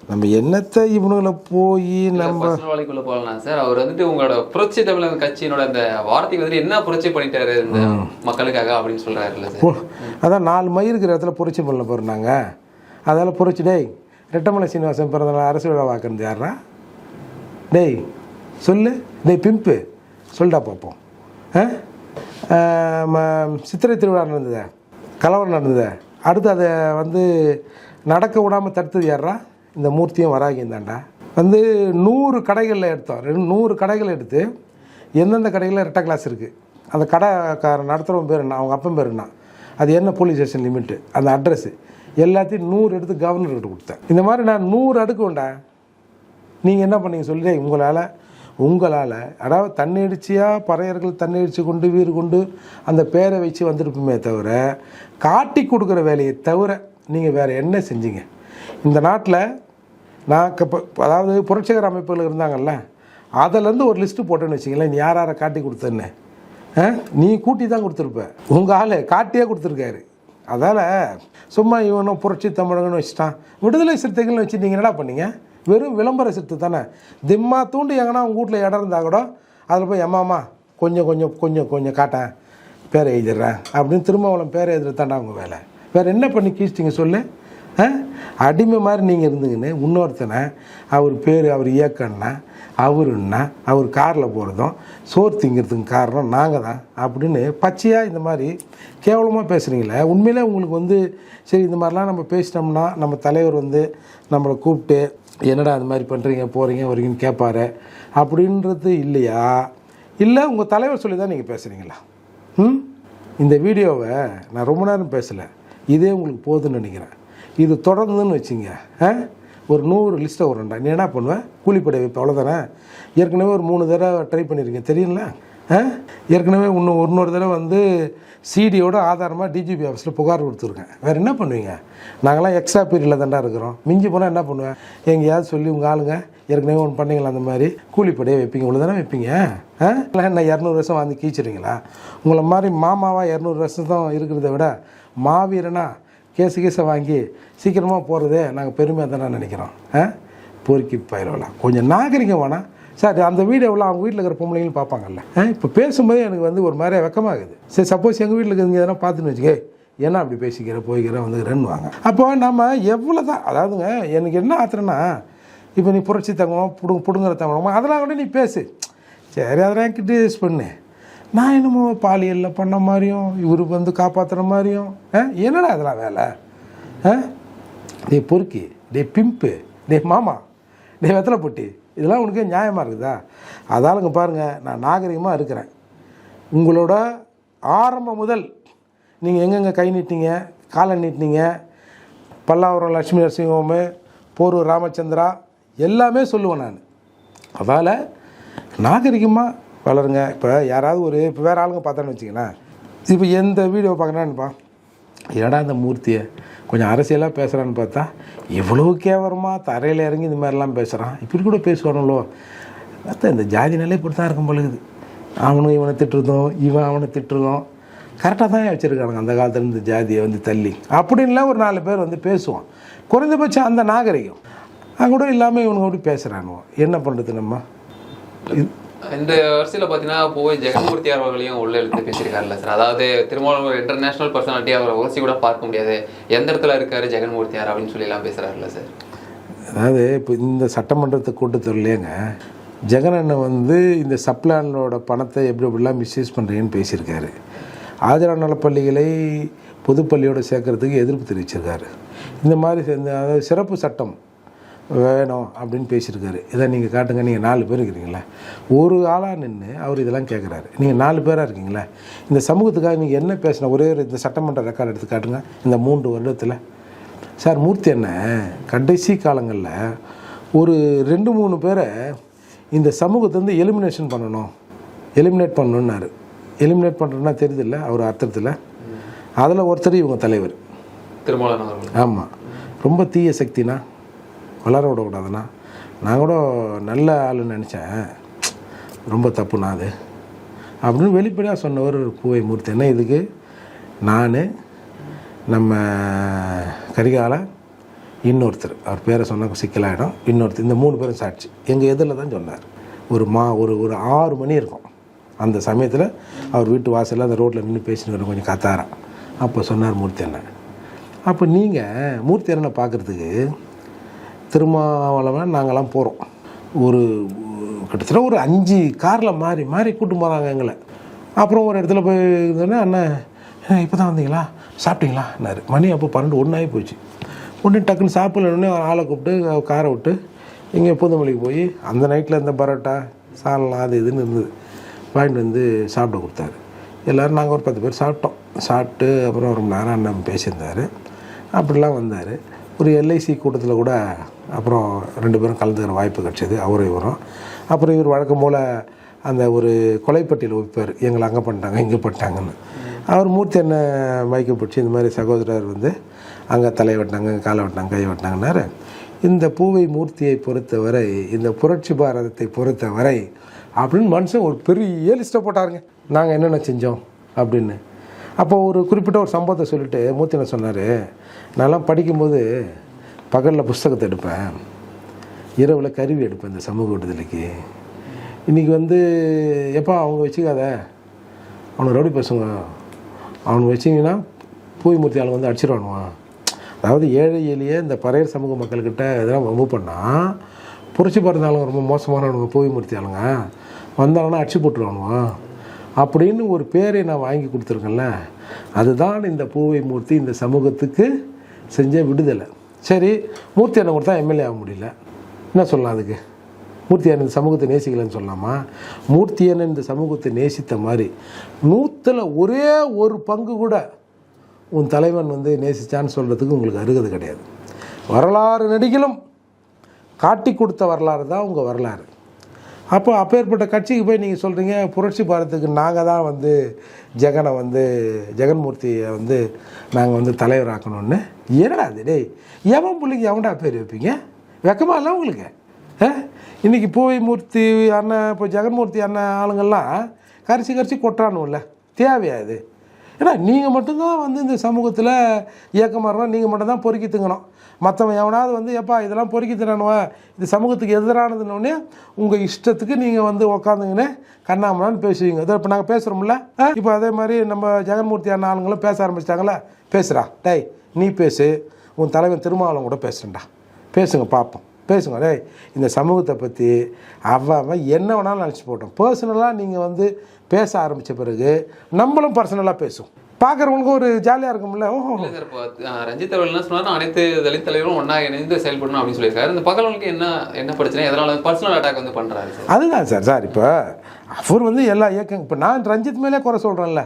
நம்ம என்னத்தை இவனுங்களை போய் நம்ம வாழ்க்கைக்குள்ள போகலாம் சார். அவர் வந்துட்டு உங்களோட புரட்சி தமிழக கட்சியினோட அந்த வார்த்தைக்கு வந்துட்டு என்ன புரட்சி பண்ணிட்டாரு இந்த மக்களுக்காக அப்படின்னு சொல்றாருல்ல சார். அதான் 4 மை இருக்கிற இடத்துல புரட்சி பண்ண போகிறாங்க. அதால் புரட்சி டேய் ரெட்டமலை சீனிவாசன் பிறந்தநாள் அரசு விழா வாக்குறது யாரா டேய் சொல்லு டேய் பிம்பு சொல்லிட்டா பார்ப்போம். சித்திரை திருவிழா நடந்தது, கலவரம் நடந்தது, அடுத்து அதை வந்து நடக்க விடாமல் தடுத்தது யாரா இந்த மூர்த்தியும் வராகியும் தாண்டா. வந்து 100 கடைகளில் எடுத்தோம். 100 கடைகள் எடுத்து எந்தெந்த கடைகளில் ரெட்டை கிளாஸ் இருக்குது அந்த கடைக்காரன் நடத்துகிறவன் பேர் என்ன, அவங்க அப்பன் பேர் என்ன, அது என்ன போலீஸ் ஸ்டேஷன் லிமிட்டு, அந்த அட்ரஸ்ஸு எல்லாத்தையும் 100 எடுத்து கவர்னர்கிட்ட கொடுத்தேன். இந்த மாதிரி நான் 100 அடுக்குவேன்டா. நீங்கள் என்ன பண்ணீங்க சொல்லி உங்களால் அதாவது தன்னெழுச்சியாக பறையர்கள் தன்னெழுச்சி கொண்டு வீறு கொண்டு அந்த பேரை வச்சு வந்திருப்போமே தவிர காட்டி கொடுக்குற வேலையை தவிர நீங்கள் வேறு என்ன செஞ்சீங்க இந்த நாட்டில்? நான் அதாவது புரட்சிகர அமைப்புகள் இருந்தாங்கல்ல, அதிலேருந்து ஒரு லிஸ்ட்டு போட்டேன்னு வச்சிங்களேன், நீ யார் யாரை காட்டி கொடுத்தேன்னு. நீ கூட்டி தான் கொடுத்துருப்ப, உங்கள் ஆள் காட்டியே கொடுத்துருக்காரு. அதால் சும்மா இவனும் புரட்சி தமிழகன்னு வச்சுட்டான். விடுதலை சிறுத்தைகள்னு வச்சு நீங்கள் என்னடா பண்ணீங்க? வெறும் விளம்பர சிறுத்தை தானே. திம்மா தூண்டு எங்கன்னா உங்கள் வீட்டில் இடம் இருந்தால் கூட அதில் போய் அம்மாம்மா கொஞ்சம் காட்டேன் பேரை எழுதிடுறேன் அப்படின்னு திருமாவளம் பேரை எழுதுறதாண்டா உங்கள் வேலை. வேறு என்ன பண்ணி கீச்சிட்டிங்க சொல்லு? அடிமை மாதிரி நீங்கள் இருந்துங்கன்னு இன்னொருத்தனை அவர் பேர் அவர் இயக்கன்னா அவருன்னா அவர் காரில் போகிறதும் சோறு திங்கிறதுக்கு காரணம் நாங்கள் தான் அப்படின்னு பச்சையாக இந்த மாதிரி கேவலமாக பேசுகிறீங்களே. உண்மையிலே உங்களுக்கு வந்து சரி இந்த மாதிரிலாம் நம்ம பேசிட்டோம்னா நம்ம தலைவர் வந்து நம்மளை கூப்பிட்டு என்னடா அது மாதிரி பண்ணுறீங்க போகிறீங்க வரீங்கன்னு கேட்பாரு அப்படின்றது இல்லையா? இல்லை உங்கள் தலைவர் சொல்லி தான் நீங்கள் பேசுகிறீங்களா? இந்த வீடியோவை நான் ரொம்ப நேரம் பேசலை, இதே உங்களுக்கு போதுன்னு நினைக்கிறேன். இது தொடர்ந்துன்னு வச்சுங்க ஒரு 100 லிஸ்ட்டை வரும்டா. நீ என்ன பண்ணுவேன்? கூலிப்படை வைப்பேன், அவ்வளோதானே. ஏற்கனவே ஒரு 3 தடவை ட்ரை பண்ணியிருக்கேன் தெரியுங்களா? ஏற்கனவே இன்னொரு தடவை வந்து சிடியோட ஆதாரமாக டிஜிபி ஆஃபீஸில் புகார் கொடுத்துருக்கேன். வேறு என்ன பண்ணுவீங்க? நாங்களாம் எக்ஸ்ட்ரா பீரியடில் தாண்டா இருக்கிறோம். மிஞ்சி போனால் என்ன பண்ணுவேன்? எங்கேயாவது சொல்லி உங்கள் ஆளுங்க ஏற்கனவே ஒன்று பண்ணிங்களா அந்த மாதிரி கூலிப்படையை வைப்பீங்க, இவ்வளோ தானே வைப்பீங்க. என்ன 200 வருஷம் வந்து கீச்சிடுறீங்களா? உங்களை மாதிரி மாமாவா 200 வருஷம் தான் இருக்கிறத விட மாவீரனா கேஸை வாங்கி சீக்கிரமாக போகிறதே நாங்கள் பெருமையாக தானே நினைக்கிறோம். பொறுக்கி பயிரலாம் கொஞ்சம் நாகரிகம் வேணாம் சார். அந்த வீடியோவில் அவங்க வீட்டில் இருக்கிற பொம்பளைங்களும் பார்ப்பாங்கல்ல. இப்போ பேசும்போது எனக்கு வந்து ஒரு மாதிரியா வெக்கமாகுது. சரி சப்போஸ் எங்கள் வீட்டில் இருக்கிறவங்க எதனா பார்த்துன்னு வச்சுக்க, ஏன்னா அப்படி பேசிக்கிற போய்க்கிற வந்து வாங்க. அப்போ நம்ம எவ்வளோ தான் அதாவதுங்க எனக்கு என்ன ஆத்திரன்னா இப்போ நீ புரட்சி தங்கமாக பிடுங்குற தங்கமா அதெல்லாம் கூட நீ பேசு சரி, அதெல்லாம் கிரிட்டிசைஸ் பண்ணு. நான் என்னமோ பாலியலில் பண்ண மாதிரியும் இவருக்கு வந்து காப்பாற்றுற மாதிரியும் என்னடா அதெல்லாம் வேலை? டே பொறுக்கி, டே பிம்பு, டே மாமா, டே வெத்தலை பொட்டி, இதெல்லாம் உனக்கு நியாயமாக இருக்குதா? அதாலுங்க பாருங்கள், நான் நாகரிகமாக இருக்கிறேன். உங்களோட ஆரம்பம் முதல் நீங்கள் எங்கெங்கே கை நீட்டிங்க காலை நீட்டினீங்க, பல்லாவரம் லட்சுமி நரசிம்ம, போரூர் ராமச்சந்திரா எல்லாமே சொல்லுவேன் நான். அதால் நாகரிகமாக வளருங்க. இப்போ யாராவது இப்போ வேறு ஆளுங்க பார்த்தோன்னு வச்சிங்களேன், இப்போ எந்த வீடியோ பார்க்குறான்னுப்பா, ஏடா இந்த மூர்த்தியை கொஞ்சம் அரசியலாக பேசுகிறான்னு பார்த்தா இவ்வளோ கேவலமாக தரையில் இறங்கி இந்த மாதிரிலாம் பேசுகிறான். இப்படி கூட பேசுவானுங்களோ? பார்த்தா இந்த ஜாதினாலே இப்படி தான் இருக்கும் பொழுது. அவனும் இவனை திட்டுறதும் இவன் அவனை திட்டுறதும் கரெக்டாக தான் வச்சுருக்கானுங்க அந்த காலத்தில் இந்த ஜாதியை வந்து தள்ளி அப்படின்லாம் ஒரு 4 பேர் வந்து பேசுவான். குறைந்தபட்சம் அந்த நாகரிகம் அது கூட இல்லாமல் இவனுங்க அப்படி பேசுகிறானுவோம். என்ன பண்ணுறது நம்ம? இந்த வருஷத்தில் பார்த்தீங்கன்னா போய் ஜெகன்மூர்த்தியார் அவர்களையும் உள்ள எழுத்து பேசியிருக்காருல்ல சார். அதாவது திருமாவளவன் இன்டர்நேஷனல் பர்சனாலிட்டி அவரை உரசி கூட பார்க்க முடியாது, எந்த இடத்துல இருக்காரு ஜெகன்மூர்த்தியார் அப்படின்னு சொல்லிலாம் பேசுகிறாருல்ல சார். அதாவது இப்போ இந்த சட்டமன்றத்தை கூட்டத்தொடர்லேங்க ஜெகன் அண்ணன் வந்து இந்த சப்ளானோட பணத்தை எப்படிலாம் மிஸ்யூஸ் பண்ணுறீங்கன்னு பேசியிருக்காரு. ஆதிரார் நலப்பள்ளிகளை பொதுப்பள்ளியோடு சேர்க்கறதுக்கு எதிர்ப்பு தெரிவிச்சிருக்காரு. இந்த மாதிரி அதாவது சிறப்பு சட்டம் வேணும் அப்படின்னு பேசியிருக்காரு. இதை நீங்கள் காட்டுங்க. நீங்கள் 4 பேர் இருக்கிறீங்களா? ஒரு ஆளாக நின்று அவர் இதெல்லாம் கேட்குறாரு. நீங்கள் 4 பேராக இருக்கீங்களா? இந்த சமூகத்துக்காக நீங்கள் என்ன பேசின ஒரே இந்த சட்டமன்ற ரெக்கார்டு எடுத்து காட்டுங்க இந்த 3 வருடத்தில். சார் மூர்த்தி என்ன கடைசி காலங்களில் ஒரு 2-3 பேரை இந்த சமூகத்தை எலிமினேட் பண்ணணுன்னாரு. எலிமினேட் பண்ணுறதுன்னா தெரியுதில்ல அவர் அர்த்தத்தில். அதில் ஒருத்தர் இவங்க தலைவர் திருமாவளவன். ஆமாம், ரொம்ப தீய சக்தினா வளர விடக்கூடாதுண்ணா. நான் கூட நல்ல ஆளுன்னு நினச்சேன், ரொம்ப தப்புண்ணா அது. அப்படின்னு வெளிப்படையாக சொன்னவர் பூவை மூர்த்தி. என்ன இதுக்கு நான் நம்ம கரிகால இன்னொருத்தர், அவர் பேரை சொன்னால் சிக்கலாகிடும், இன்னொருத்தர், இந்த 3 பேரும் சாட்சி. எங்கள் எதிரில் தான் சொன்னார். ஒரு 6 மணி இருக்கும். அந்த சமயத்தில் அவர் வீட்டு வாசலில் அந்த ரோட்டில் நின்று பேசினு கொஞ்சம் கத்தாரான். அப்போ சொன்னார் மூர்த்தி அண்ணன், அப்போ நீங்கள் மூர்த்தி அண்ணனை பார்க்குறதுக்கு திருமாவளவன் நாங்கள்லாம் போகிறோம். ஒரு கிட்டத்தட்ட ஒரு 5 காரில் மாறி மாறி கூட்டு போகிறாங்க எங்களை. அப்புறம் ஒரு இடத்துல போய் இருந்தோன்னே, அண்ணன் இப்போ தான் வந்தீங்களா, சாப்பிட்டீங்களான்னாரு. மணி அப்போ 12 ஆகி போச்சு. உடனே டக்குன்னு சாப்பிட்லன்னே ஆளை கூப்பிட்டு காரை விட்டு இங்கே பூந்தமல்லிக்கு போய் அந்த நைட்டில் இந்த பரோட்டா சாலெலாம் அது இதுன்னு இருந்தது வாங்கிட்டு வந்து சாப்பிட கொடுத்தாரு. எல்லோரும் நாங்கள் ஒரு 10 பேர் சாப்பிட்டோம். சாப்பிட்டு அப்புறம் ரொம்ப நேரம் அண்ணன் பேசியிருந்தார். அப்படிலாம் வந்தார். ஒரு எல்ஐசி கூட்டத்தில் கூட அப்புறம் 2 பேரும் கலந்துக்கிற வாய்ப்பு கிடச்சிது, அவரும் இவரும். அப்புறம் இவர் வழக்கம் போல் அந்த ஒரு கொலைப்பட்டியல் வைப்பார், எங்களை அங்கே பண்ணிட்டாங்க இங்கே பண்ணிட்டாங்கன்னு. அவர் மூர்த்தி என்ன மைக்கை பிடிச்சி இந்த மாதிரி சகோதரர் வந்து அங்கே தலையை வெட்டினாங்க, காலை வெட்டினாங்க, கையை வெட்டினாங்கன்னாரு. இந்த பூவை மூர்த்தியை பொறுத்தவரை, இந்த புரட்சி பாரதத்தை பொறுத்தவரை அப்படின்னு மனுஷன் ஒரு பெரிய லிஸ்ட்டை போட்டாருங்க, நாங்கள் என்னென்ன செஞ்சோம் அப்படின்னு. அப்போ ஒரு குறிப்பிட்ட ஒரு சம்பவத்தை சொல்லிவிட்டு மூர்த்தி என்ன சொன்னார், நான்லாம் படிக்கும்போது பகலில் புஸ்தகத்தை எடுப்பேன், இரவில் கருவி எடுப்பேன் இந்த சமூக விடுதலைக்கு. இன்றைக்கி வந்து எப்போ அவங்க வச்சுக்காத, அவனை ரவுடி பசங்க, அவனுக்கு வச்சிங்கன்னா பூவிமூர்த்தி ஆள் வந்து அடிச்சிடுவானுவான். அதாவது ஏழை எளிய இந்த பறையர் சமூக மக்கள்கிட்ட இதெல்லாம் வம்பு பண்ணால் புரட்சி பிறந்தாலும் ரொம்ப மோசமானவனுங்க பூவிமூர்த்தி ஆளுங்க வந்தாங்கன்னா அடிச்சு போட்டுருவானுவான் அப்படின்னு ஒரு பேரை நான் வாங்கி கொடுத்துருக்கேன்ல, அதுதான் இந்த பூவை மூர்த்தி இந்த சமூகத்துக்கு செஞ்ச விடுதலை. சரி, மூர்த்தி அண்ணன் கொடுத்தா எம்எல்ஏ ஆக முடியல, என்ன சொல்லலாம் அதுக்கு? மூர்த்தி அண்ணன் இந்த சமூகத்தை நேசிக்கலன்னு சொல்லலாமா? மூர்த்தி அண்ணன் இந்த சமூகத்தை நேசித்த மாதிரி 100ல் ஒரே ஒரு பங்கு கூட உன் தலைவன் வந்து நேசித்தான்னு சொல்கிறதுக்கு உங்களுக்கு அருகது கிடையாது. வரலாறு நடிகளும் காட்டி கொடுத்த வரலாறு தான் உங்கள் வரலாறு. அப்போ அப்பேற்பட்ட கட்சிக்கு போய் நீங்கள் சொல்கிறீங்க புரட்சி பாரதத்துக்கு நாங்கள் தான் வந்து ஜெகனை வந்து ஜெகன்மூர்த்தியை வந்து நாங்கள் வந்து தலைவராக்கணும்னு. என்னடா அது டேய், எவன் பிள்ளைக்கு எவன்டா பேர் வைப்பீங்க? வெக்கமா இல்லை உங்களுக்கு? இன்றைக்கி பூவை மூர்த்தி அண்ணன் இப்போ ஜெகன்மூர்த்தி அண்ணன் ஆளுங்கள்லாம் கரிசி கொட்டுறானுல்ல, தேவையாது. ஏன்னா நீங்கள் மட்டும்தான் வந்து இந்த சமூகத்தில் இயக்கமாக இருக்கணும், நீங்கள் மட்டும்தான் பொறுக்கி திங்கணும். மற்றவன் எவனாவது வந்து எப்பா இதெல்லாம் பொறுக்கி தின்னானுவன் இது சமூகத்துக்கு எதிரானதுன்னொடனே உங்கள் இஷ்டத்துக்கு நீங்கள் வந்து உக்காந்துங்கன்னு கண்ணாமலான்னு பேசுவீங்க. இதோ இப்போ நாங்கள் பேசுகிறோம்ல, இப்போ அதே மாதிரி நம்ம ஜெகன்மூர்த்தி அண்ணன் ஆளுங்களும் பேச ஆரம்பிச்சிட்டாங்களே, பேசுகிறா டேய் நீ பேசு, உன் தலைவன் திருமாவளவன் கூட பேசுகிறேன்டா, பேசுங்க பார்ப்போம், பேசுங்க டேய். இந்த சமூகத்தை பற்றி அவன் என்ன வேணாலும் நினச்சி போட்டோம். பர்சனலாக நீங்கள் வந்து பேச ஆரம்பித்த பிறகு நம்மளும் பர்சனலாக பேசும், பார்க்குறவங்களுக்கு ஒரு ஜாலியாக இருக்கும்ல. ஓஹோ சார், இப்போ ரஞ்சித் அவர்கள் என்ன சொன்னாலும் அனைத்து தலித் தலைவரும் ஒன்றா இணைந்து செயல்படணும் அப்படின்னு சொல்லியிருக்காரு. இந்த பகலவனுக்கு என்ன பிரச்சனை, எதனால் பர்சனல் அட்டாக் வந்து பண்ணுறாரு சார்? அதுதான் சார் இப்போ அவர் வந்து எல்லா இயக்கம், இப்போ நான் ரஞ்சித் மேலே குறை சொல்கிறேன்ல,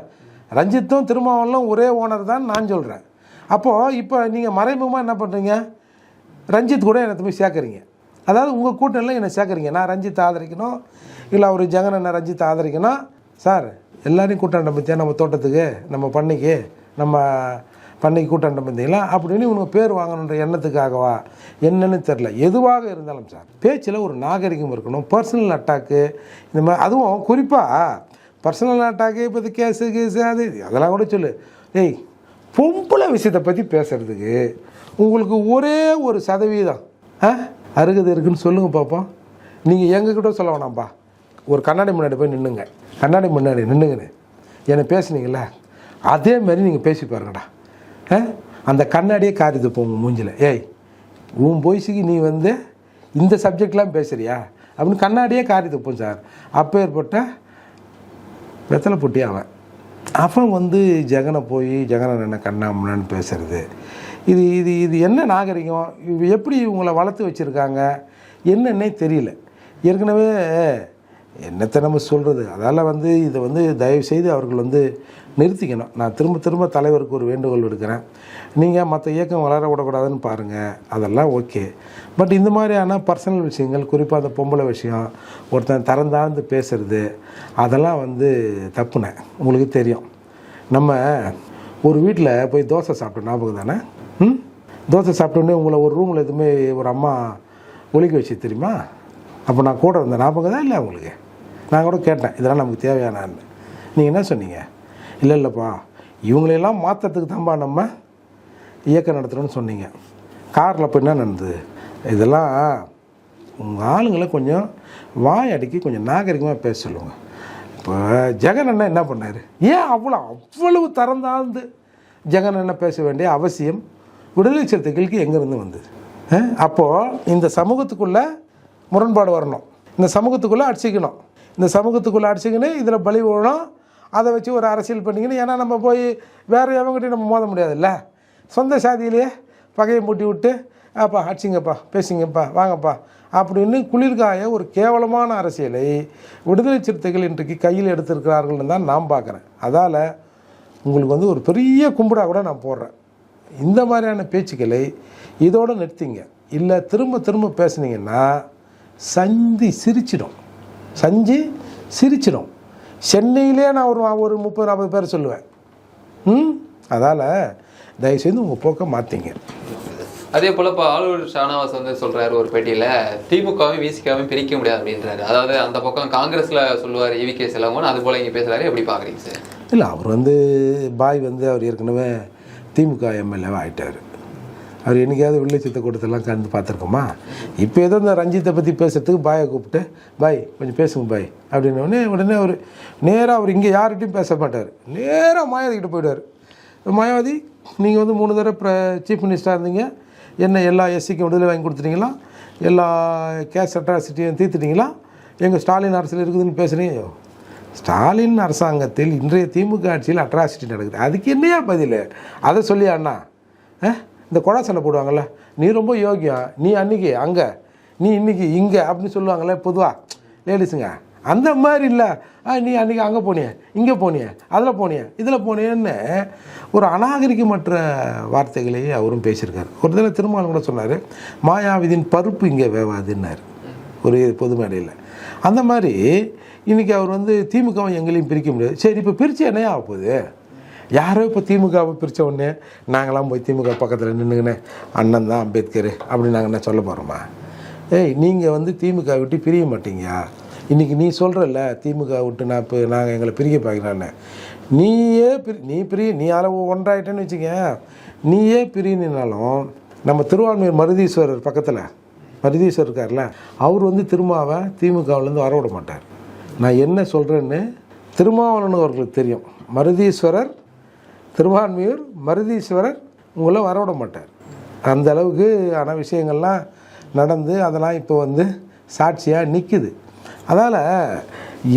ரஞ்சித்தும் திருமாவளவனும் ஒரே ஓனர் தான் நான் சொல்கிறேன். அப்போது இப்போ நீங்கள் மறைமுகமாக என்ன பண்ணுறீங்க, ரஞ்சித் கூட என்னை போய் சேர்க்குறீங்க. அதாவது உங்கள் கூட்டணியில் என்னை சேர்க்குறீங்க, நான் ரஞ்சித் ஆதரிக்கணும், இல்லை அவர் ஜெகன் என்ன ரஞ்சித் ஆதரிக்கணும். சார் எல்லாரையும் கூட்டாண்ட பற்றியா, நம்ம தோட்டத்துக்கு நம்ம பண்ணைக்கு கூட்டாண்ட பற்றிங்களா அப்படின்னு உனக்கு பேர் வாங்கணுன்ற எண்ணத்துக்காகவா என்னன்னு தெரில. எதுவாக இருந்தாலும் சார் பேச்சில் ஒரு நாகரிகம் இருக்கணும். பர்சனல் அட்டாக்கு இந்த மாதிரி, அதுவும் குறிப்பாக பர்சனல் அட்டாக்கு இப்போ இது கேஸு அது அதெல்லாம் கூட சொல்லு. ஏய், பொம்பளை விஷயத்தை பற்றி பேசுகிறதுக்கு உங்களுக்கு ஒரே ஒரு சதவீதம் அருகது இருக்குன்னு சொல்லுங்கள் பார்ப்போம். நீங்கள் எங்ககிட்ட சொல்ல வேணாம்ப்பா, ஒரு கண்ணாடி முன்னாடி போய் நின்றுங்க, கண்ணாடி முன்னாடி நின்றுங்கன்னு என்னை பேசுனீங்கள அதேமாரி நீங்கள் பேசி பாருங்கடா. அந்த கண்ணாடியே காரிது போங்க மூஞ்சில். ஏய் உன் பொய்ஸுக்கு நீ வந்து இந்த சப்ஜெக்ட்லாம் பேசுகிறியா அப்படின்னு கண்ணாடியே காரி துப்போம் சார். அப்பேற்பட்ட வெத்தலை பொட்டி அவன் வந்து ஜெகனை போய் ஜெகனை என்ன கண்ணாமண்ணான்னு பேசுறது, இது இது இது என்ன நாகரிகம்? எப்படி இவங்களை வளர்த்து வச்சுருக்காங்க என்னன்னே தெரியல. ஏற்கனவே என்னத்தை நம்ம சொல்கிறது, அதால் வந்து இதை வந்து தயவுசெய்து அவர்கள் வந்து நிறுத்திக்கணும். நான் திரும்ப தலைவருக்கு ஒரு வேண்டுகோள் விடுக்கிறேன், நீங்கள் மற்ற இயக்கம் வளர விடக்கூடாதுன்னு பாருங்கள், அதெல்லாம் ஓகே. பட் இந்த மாதிரியான பர்சனல் விஷயங்கள், குறிப்பாக அந்த பொம்பளை விஷயம், ஒருத்தன் தரந்தாழ்ந்து பேசுகிறது, அதெல்லாம் வந்து தப்புனே. உங்களுக்கு தெரியும், நம்ம ஒரு வீட்டில் போய் தோசை சாப்பிட்டோம், ஞாபகம் தானே? தோசை சாப்பிட்டோன்னே உங்களை ஒரு ரூமில் எதுவுமே ஒரு அம்மா ஒலிக்க வச்சு தெரியுமா? அப்போ நான் கூட இருந்தேன், ஞாபகம் தான் இல்லை உங்களுக்கு? நான் கூட கேட்டேன் இதெல்லாம் நமக்கு தேவையானான்னு. நீங்கள் என்ன சொன்னீங்க? இல்லைப்பா இவங்களெல்லாம் மாற்றத்துக்கு தான்ப்பா நம்ம இயக்கம் நடத்துகிறோன்னு சொன்னீங்க. காரில் போய் என்ன நடந்தது? இதெல்லாம் உங்கள் ஆளுங்களை கொஞ்சம் வாய் அடிக்கி கொஞ்சம் நாகரிகமாக பேச சொல்லுவாங்க. இப்போ ஜெகன் அண்ணன் என்ன பண்ணார்? ஏன் அவ்வளவு தரந்தாழ்ந்து ஜெகன் அண்ணன் பேச வேண்டிய அவசியம் விடுதலை சிறுத்தைகளுக்கு எங்கேருந்து வந்தது? அப்போது இந்த சமூகத்துக்குள்ளே முரண்பாடு வரணும், இந்த சமூகத்துக்குள்ளே அடிச்சிக்கணும், இந்த சமூகத்துக்குள்ளே அடிச்சிக்கின்னு இதில் பலி விழணும், அதை வச்சு ஒரு அரசியல் பண்ணிக்கணும். ஏன்னா நம்ம போய் வேறு எவங்ககிட்டையும் நம்ம மோத முடியாதுல்ல. சொந்த சாதியிலேயே பகையை மூட்டி விட்டு அப்பா அடிச்சிங்கப்பா, பேசிங்கப்பா, வாங்கப்பா அப்படின்னு குளிர்காய ஒரு கேவலமான அரசியலை விடுதலை சிறுத்தைகள் இன்றைக்கு கையில் எடுத்திருக்கிறார்கள்னு தான் நான் பார்க்குறேன். அதால் உங்களுக்கு வந்து ஒரு பெரிய கும்பிடா கூட நான் போடுறேன். இந்த மாதிரியான பேச்சுக்களை இதோடு நிறுத்திங்க. இல்லை திரும்ப திரும்ப பேசுனீங்கன்னா சஞ்சி சிரிச்சிடும். சென்னையிலே நான் ஒரு 30-40 பேர் சொல்லுவேன். அதால் தயவுசெய்து உங்கள் போக்கை மாற்றிங்க. அதே போல் இப்போ ஆளுநர் ஷானவாஸ் வந்து சொல்கிறாரு ஒரு பேட்டியில், திமுகவையும் விசிகாவையும் பிரிக்க முடியாது அப்படின்றாரு. அதாவது அந்த பக்கம் காங்கிரஸில் சொல்லுவார் EVK செல்லவன், அது போல் இங்கே பேசுகிறாரு. எப்படி பார்க்குறீங்க சார்? இல்லை, அவர் வந்து பாய் வந்து அவர் ஏற்கனவே திமுக எம்எல்ஏவாக ஆகிட்டார். அவர் என்றைக்காவது வில்லை சித்த கூட்டத்தெல்லாம் கலந்து பார்த்துருக்கோமா? இப்போ ஏதோ இந்த ரஞ்சித்தை பற்றி பேசுகிறதுக்கு பாயை கூப்பிட்டு, பாய் கொஞ்சம் பேசுங்க பாய் அப்படின்னோடனே உடனே அவர் நேராக அவர் இங்கே யார்கிட்டையும் பேச மாட்டார், நேராக மாயாவதிக்கிட்ட போயிடுவார். மாயாவதி, நீங்கள் வந்து 3 தடவை சீஃப் மினிஸ்டராக இருந்தீங்க, என்ன எல்லா எஸ்சிக்கும் விடுதலை வாங்கி கொடுத்துட்டீங்களா, எல்லா கேஸ் அட்ராசிட்டியும் தீர்த்துட்டீங்களா, எங்கள் ஸ்டாலின் அரசியல் இருக்குதுன்னு பேசுகிறீங்க. ஸ்டாலின் அரசாங்கத்தில் இன்றைய திமுக ஆட்சியில் அட்ராசிட்டி நடக்குது, அதுக்கு என்னையா பதில்? அதை சொல்லியா அண்ணா? இந்த கொடா சண்டை போடுவாங்கள்ல, நீ ரொம்ப யோகியம், நீ அன்றைக்கி அங்கே, நீ இன்றைக்கி இங்கே அப்படின்னு சொல்லுவாங்கள்ல பொதுவாக லேடிஸுங்க. அந்த மாதிரி இல்லை, நீ அன்றைக்கி அங்கே போனிய, இங்கே போனிய, அதில் போனிய, இதில் போனியன்னு ஒரு அநாகரிகமற்ற வார்த்தைகளையே அவரும் பேசியிருக்கார். ஒரு தடவை திருமாவளவன் கூட சொன்னார், மாயாவதியின் பருப்பு இங்கே வேவாதுன்னார் ஒரு பொது மேடையில். அந்த மாதிரி இன்றைக்கி அவர் வந்து திமுகவை எங்களையும் பிரிக்க முடியாது. சரி, இப்போ பிரித்து என்னையா ஆக போகுது? யாரோ இப்போ திமுகவை பிரித்த உடனே நாங்களாம் போய் திமுக பக்கத்தில் நின்றுங்கண்ணே அண்ணன் தான் அம்பேத்கர் அப்படின்னு நாங்கள் என்ன சொல்ல போகிறோமா? நீங்கள் வந்து திமுக விட்டு பிரிய மாட்டீங்கயா? இன்றைக்கி நீ சொல்கிறல்ல திமுக விட்டு நான் இப்போ நாங்கள் எங்களை பிரிக்க பார்க்கலான்னு, நீ அளவு ஒன்றாயிட்டேன்னு வச்சுக்க, நீயே பிரியினாலும் நம்ம திருவான்மையூர் மருதீஸ்வரர் பக்கத்தில் மருதீஸ்வரர் இருக்கார்ல, அவர் வந்து திருமாவை திமுகவிலேருந்து வரவிட மாட்டார். நான் என்ன சொல்கிறேன்னு திருமாவளவன் அவர்களுக்கு தெரியும். மருதீஸ்வரர், திருவான்மையூர் மருதீஸ்வரர் உங்களை வரவிட மாட்டார். அந்த அளவுக்கு ஆன விஷயங்கள்லாம் நடந்து அதெல்லாம் இப்போ வந்து சாட்சியாக நிற்குது. அதனால்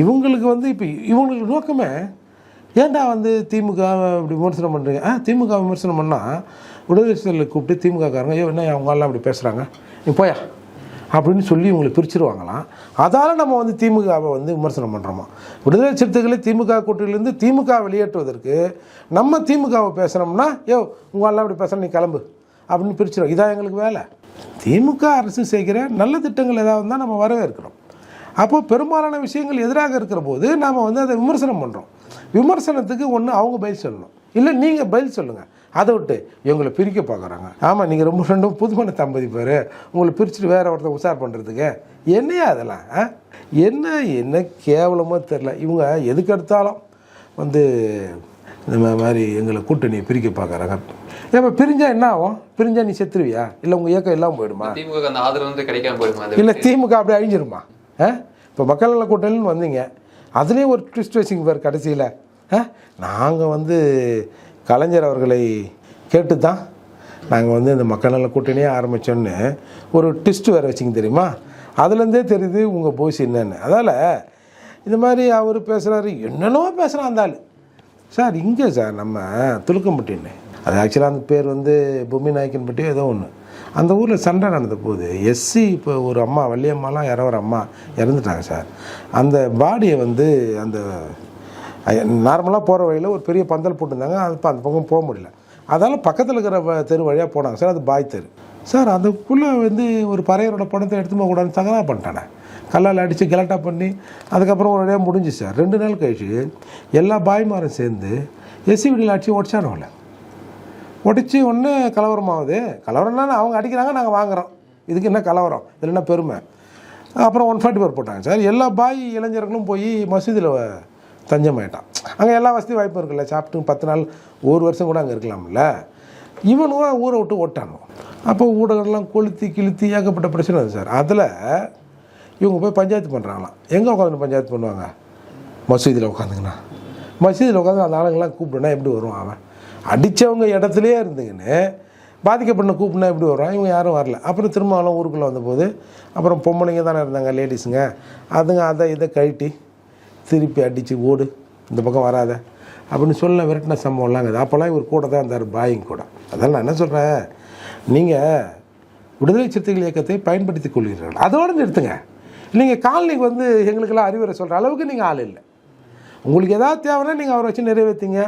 இவங்களுக்கு வந்து இப்போ இவங்களுக்கு நோக்கமே ஏன்டா வந்து திமுக இப்படி விமர்சனம் பண்ணுறீங்க? திமுக விமர்சனம் பண்ணால் விடுதலை சிறுத்தைகளை கூப்பிட்டு திமுகக்காரங்க என்ன அவங்களாம் அப்படி பேசுகிறாங்க, நீ போயா அப்படின்னு சொல்லி இவங்களை பிரிச்சுருவாங்களாம். அதால் நம்ம வந்து திமுகவை வந்து விமர்சனம் பண்ணுறோமா? விடுதலை சிறுத்தைகளை திமுக கூட்டணியிலேருந்து திமுக வெளியேற்றுவதற்கு நம்ம திமுகவை பேசுகிறோம்னா, உங்களெல்லாம் அப்படி பேசுகிற நீ கிளம்பு அப்படின்னு பிரிச்சிடும். இதான் எங்களுக்கு வேலை. திமுக அரசு செய்கிற நல்ல திட்டங்கள் ஏதாவது இருந்தால் நம்ம வரவேற்கிறோம். அப்போது பெரும்பாலான விஷயங்கள் எதிராக இருக்கிற போது நாம் வந்து அதை விமர்சனம் பண்ணுறோம். விமர்சனத்துக்கு ஒன்று அவங்க பதில் சொல்லணும், இல்லை நீங்கள் பதில் சொல்லுங்கள். அதை விட்டு இவங்களை பிரிக்க பார்க்குறாங்க. ஆமாம், நீங்கள் ரொம்ப ரெண்டும் புதுமண தம்பதி பேர், உங்களை பிரிச்சுட்டு வேறு ஒருத்தர் உஷார் பண்ணுறதுக்கு என்னையா அதெல்லாம்? என்ன கேவலமோ தெரில. இவங்க எதுக்கு எடுத்தாலும் வந்து இந்த மாதிரி எங்களை கூட்டணி பிரிக்க பார்க்குறாங்க. இப்போ பிரிஞ்சா என்ன ஆகும்? பிரிஞ்சா நீ செத்துருவியா? இல்லை உங்கள் இயக்கம் எல்லாம் போயிடுமா? திமுக அந்த ஆதரவு வந்து கிடைக்காம போயிடுமா? இல்லை திமுக அப்படியே அழிஞ்சிருமா? இப்போ மக்கள் நல கூட்டணின்னு வந்தீங்க, அதுலேயும் ஒரு ட்விஸ்ட் வச்சிங்க பாரு கடைசியில். நாங்கள் வந்து கலைஞர் அவர்களை கேட்டு தான் நாங்கள் வந்து இந்த மக்கள் நல கூட்டணியே ஆரம்பித்தோன்னு ஒரு ட்விஸ்ட் வேறு வச்சிங்க தெரியுமா? அதுலேருந்தே தெரியுது உங்கள் போஸ் என்னன்னு. அதால் இந்த மாதிரி அவர் பேசுகிறாரு, என்னென்னோ பேசுகிறான் அந்த ஆள். சார் இங்கே சார் நம்ம துலுக்கம்பட்டின்னு, அது ஆக்சுவலாக அந்த பேர் வந்து பொம்மி நாயக்கன்பட்டி ஏதோ ஒன்று, அந்த ஊரில் சண்டை நடந்த போது எஸ்சி இப்போ ஒரு அம்மா வள்ளியம்மாலாம் யாரோ ஒரு அம்மா இறந்துட்டாங்க சார். அந்த பாடியை வந்து அந்த நார்மலாக போகிற வழியில் ஒரு பெரிய பந்தல் போட்டிருந்தாங்க, அது அந்த பக்கம் போக முடியல. அதனால் பக்கத்தில் இருக்கிற தெரு வழியாக போனாங்க சார். அது பாய் தெரு சார். அதுக்குள்ளே வந்து ஒரு பறையரோட பணத்தை எடுத்து போகக்கூடாதுன்னு தகராறு பண்ணிட்டானே, கல்லால் அடித்து கலட்டா பண்ணி அதுக்கப்புறம் ஒரு வழியாக முடிஞ்சு சார். 2 நாள் கழிச்சு எல்லா பாய்மாரும் சேர்ந்து எஸ்சி வீடியில் அடித்து உடச்சானோல, உடச்சி ஒன்று கலவரமாகுது. கலவரம்னா அவங்க அடிக்கிறாங்க, நாங்கள் வாங்குகிறோம், இதுக்கு என்ன கலவரம், இதில் என்ன பெருமை. அப்புறம் 144 போட்டாங்க சார். எல்லா பாய் இளைஞர்களும் போய் மசூதியில் தஞ்சமாயிட்டான். அங்கே எல்லா வசதி வாய்ப்பும் இருக்குல்ல, சாப்பிட்டு 10 நாள் 1 வருஷம் கூட அங்கே இருக்கலாம்ல. இவனும் ஊரை விட்டு ஓட்டானோ. அப்போ ஊடகம்லாம் கொளுத்தி கிளுத்தி ஏகப்பட்ட பிரச்சனை அது சார். அதில் இவங்க போய் பஞ்சாயத்து பண்ணுறாங்களாம். எங்கே உட்காந்து பஞ்சாயத்து பண்ணுவாங்க? மசூதியில் உட்காந்துங்கண்ணா. மசூதியில் உட்காந்து அந்த ஆளுங்கெல்லாம் கூப்பிடுனா எப்படி வருவான்? அவன் அடித்தவங்க இடத்துலையே இருந்துங்கன்னு பாதிக்கப்பட்ட கூப்பிட்னா எப்படி வருவான்? இவங்க யாரும் வரல. அப்புறம் திருமாவளம் ஊருக்குள்ளே வந்தபோது அப்புறம் பொம்பளைங்க தானே இருந்தாங்க, லேடிஸுங்க. அதுங்க அதை இதை கழட்டி திருப்பி அடித்து ஓடு, இந்த பக்கம் வராத அப்படின்னு சொல்ல விரட்டின சம்பவம்லாம் இருக்குது. அப்போல்லாம் இவர் கூட தான் இருந்தார், பாயிங் கூட. அதனால் நான் என்ன சொல்கிறேன், நீங்கள் விடுதலை சிறுத்தைகள் இயக்கத்தை பயன்படுத்தி கொள்கிறீர்கள், அதோடு நிறுத்துங்க. நீங்கள் காலனிக்கு வந்து எங்களுக்கெல்லாம் அறிவுரை சொல்கிற அளவுக்கு நீங்கள் ஆள் இல்லை. உங்களுக்கு எதாவது தேவைன்னா நீங்கள் அவரை வச்சு நிறைவேற்றிங்க.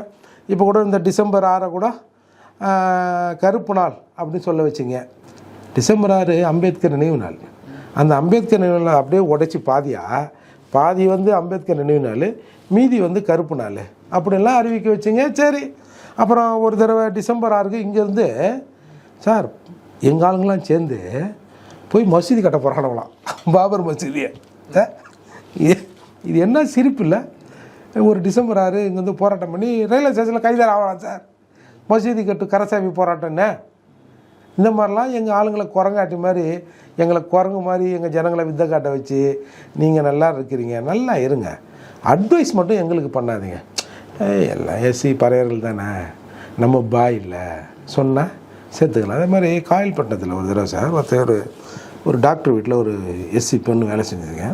இப்போ கூட இந்த டிசம்பர் 6 கூட கருப்பு நாள் அப்படின்னு சொல்ல வச்சிங்க. டிசம்பர் 6 அம்பேத்கர் நினைவு நாள். அந்த அம்பேத்கர் நினைவு நாள் அப்படியே உடைச்சி பாதி வந்து அம்பேத்கர் நினைவு நாள், மீதி வந்து கருப்பு நாள் அப்படிலாம் அறிவிக்க வச்சிங்க. சரி, அப்புறம் ஒரு தடவை டிசம்பர் 6க்கு இங்கேருந்து சார் எங்கள் ஆளுங்களாம் சேர்ந்து போய் மசூதி கட்ட போகிறாங்களாம், பாபர் மசூதியை. இது என்ன சிரிப்பு இல்லை? ஒரு டிசம்பர் 6 இங்கேருந்து போராட்டம் பண்ணி ரயில்வே ஸ்டேஷனில் கைதார் ஆகலாம் சார். மசூதி கட்டு கரசாமி போராட்டம்னு இந்த மாதிரிலாம் எங்கள் ஆளுங்களை குரங்காட்டி மாதிரி, எங்களை குரங்கு மாதிரி எங்கள் ஜனங்களை வித்தை காட்ட வச்சு நீங்கள் நல்லா இருக்கிறீங்க, நல்லா இருங்க, அட்வைஸ் மட்டும் எங்களுக்கு பண்ணாதீங்க. எல்லாம் எஸ்சி பறையர்கள் தானே, நம்ம பாய் இல்லை சொன்னால் சேர்த்துக்கலாம். அதே மாதிரி காயல்பட்டினத்தில் ஒரு தடவை சார் ஒரு டாக்டர் வீட்டில் ஒரு எஸ்சி பொண்ணு வேலை செஞ்சதுங்க.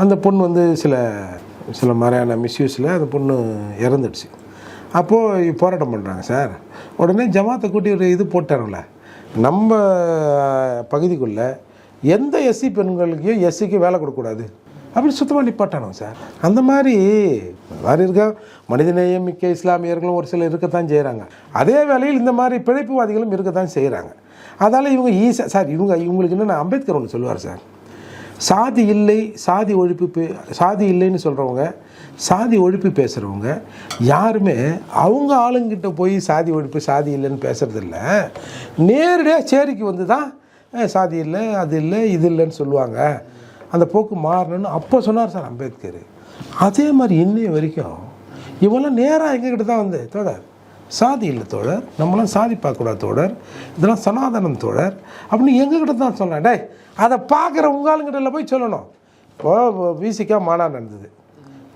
அந்த பொண்ணு வந்து சில மாதிரியான மிஸ்யூஸில் அந்த பொண்ணு இறந்துடுச்சு. அப்போது போராட்டம் பண்ணுறாங்க சார். உடனே ஜமாத்தை கூட்டி ஒரு இது போட்டாருங்கள, நம்ம பகுதிக்குள்ளே எந்த எஸ்சி பெண்களுக்கும் எஸ்சிக்கும் வேலை கொடுக்கக்கூடாது அப்படி சுத்தமாக நிப்பாட்டானோங்க சார். அந்த மாதிரி இருக்க மனிதநேயம் மிக்க இஸ்லாமியர்களும் ஒரு சிலர் இருக்கத்தான் செய்கிறாங்க. அதே வேளையில் இந்த மாதிரி பிழைப்புவாதிகளும் இருக்கத்தான் செய்கிறாங்க. அதால் இவங்க ஈஸியாக சார் இவங்களுக்கு என்னென்ன அம்பேத்கர் ஒன்று சொல்லுவார் சார், சாதி இல்லை சாதி ஒழிப்பு சாதி இல்லைன்னு சொல்கிறவங்க, சாதி ஒழிப்பு பேசுகிறவங்க யாருமே அவங்க ஆளுங்கிட்ட போய் சாதி ஒழிப்பு சாதி இல்லைன்னு பேசுகிறதில்ல, நேரடியாக சேரிக்கு வந்து தான் சாதி இல்லை அது இல்லை இது இல்லைன்னு சொல்லுவாங்க. அந்த போக்கு மாறணும்னு அப்போ சொன்னார் சார் அம்பேத்கர். அதே மாதிரி இன்னைய வரைக்கும் இவெல்லாம் நேராக எங்ககிட்ட தான் வந்து, தோழர் சாதி இல்லை தோழர், நம்மளாம் சாதி பார்க்கக்கூடாது தோழர், இதெல்லாம் சனாதனம் தோழர் அப்படின்னு எங்ககிட்ட தான் சொன்னேன். டே அதை பார்க்குற உங்காளுங்கிட்ட போய் சொல்லணும். இப்போது விசிக்கா மாநாடு நடந்தது,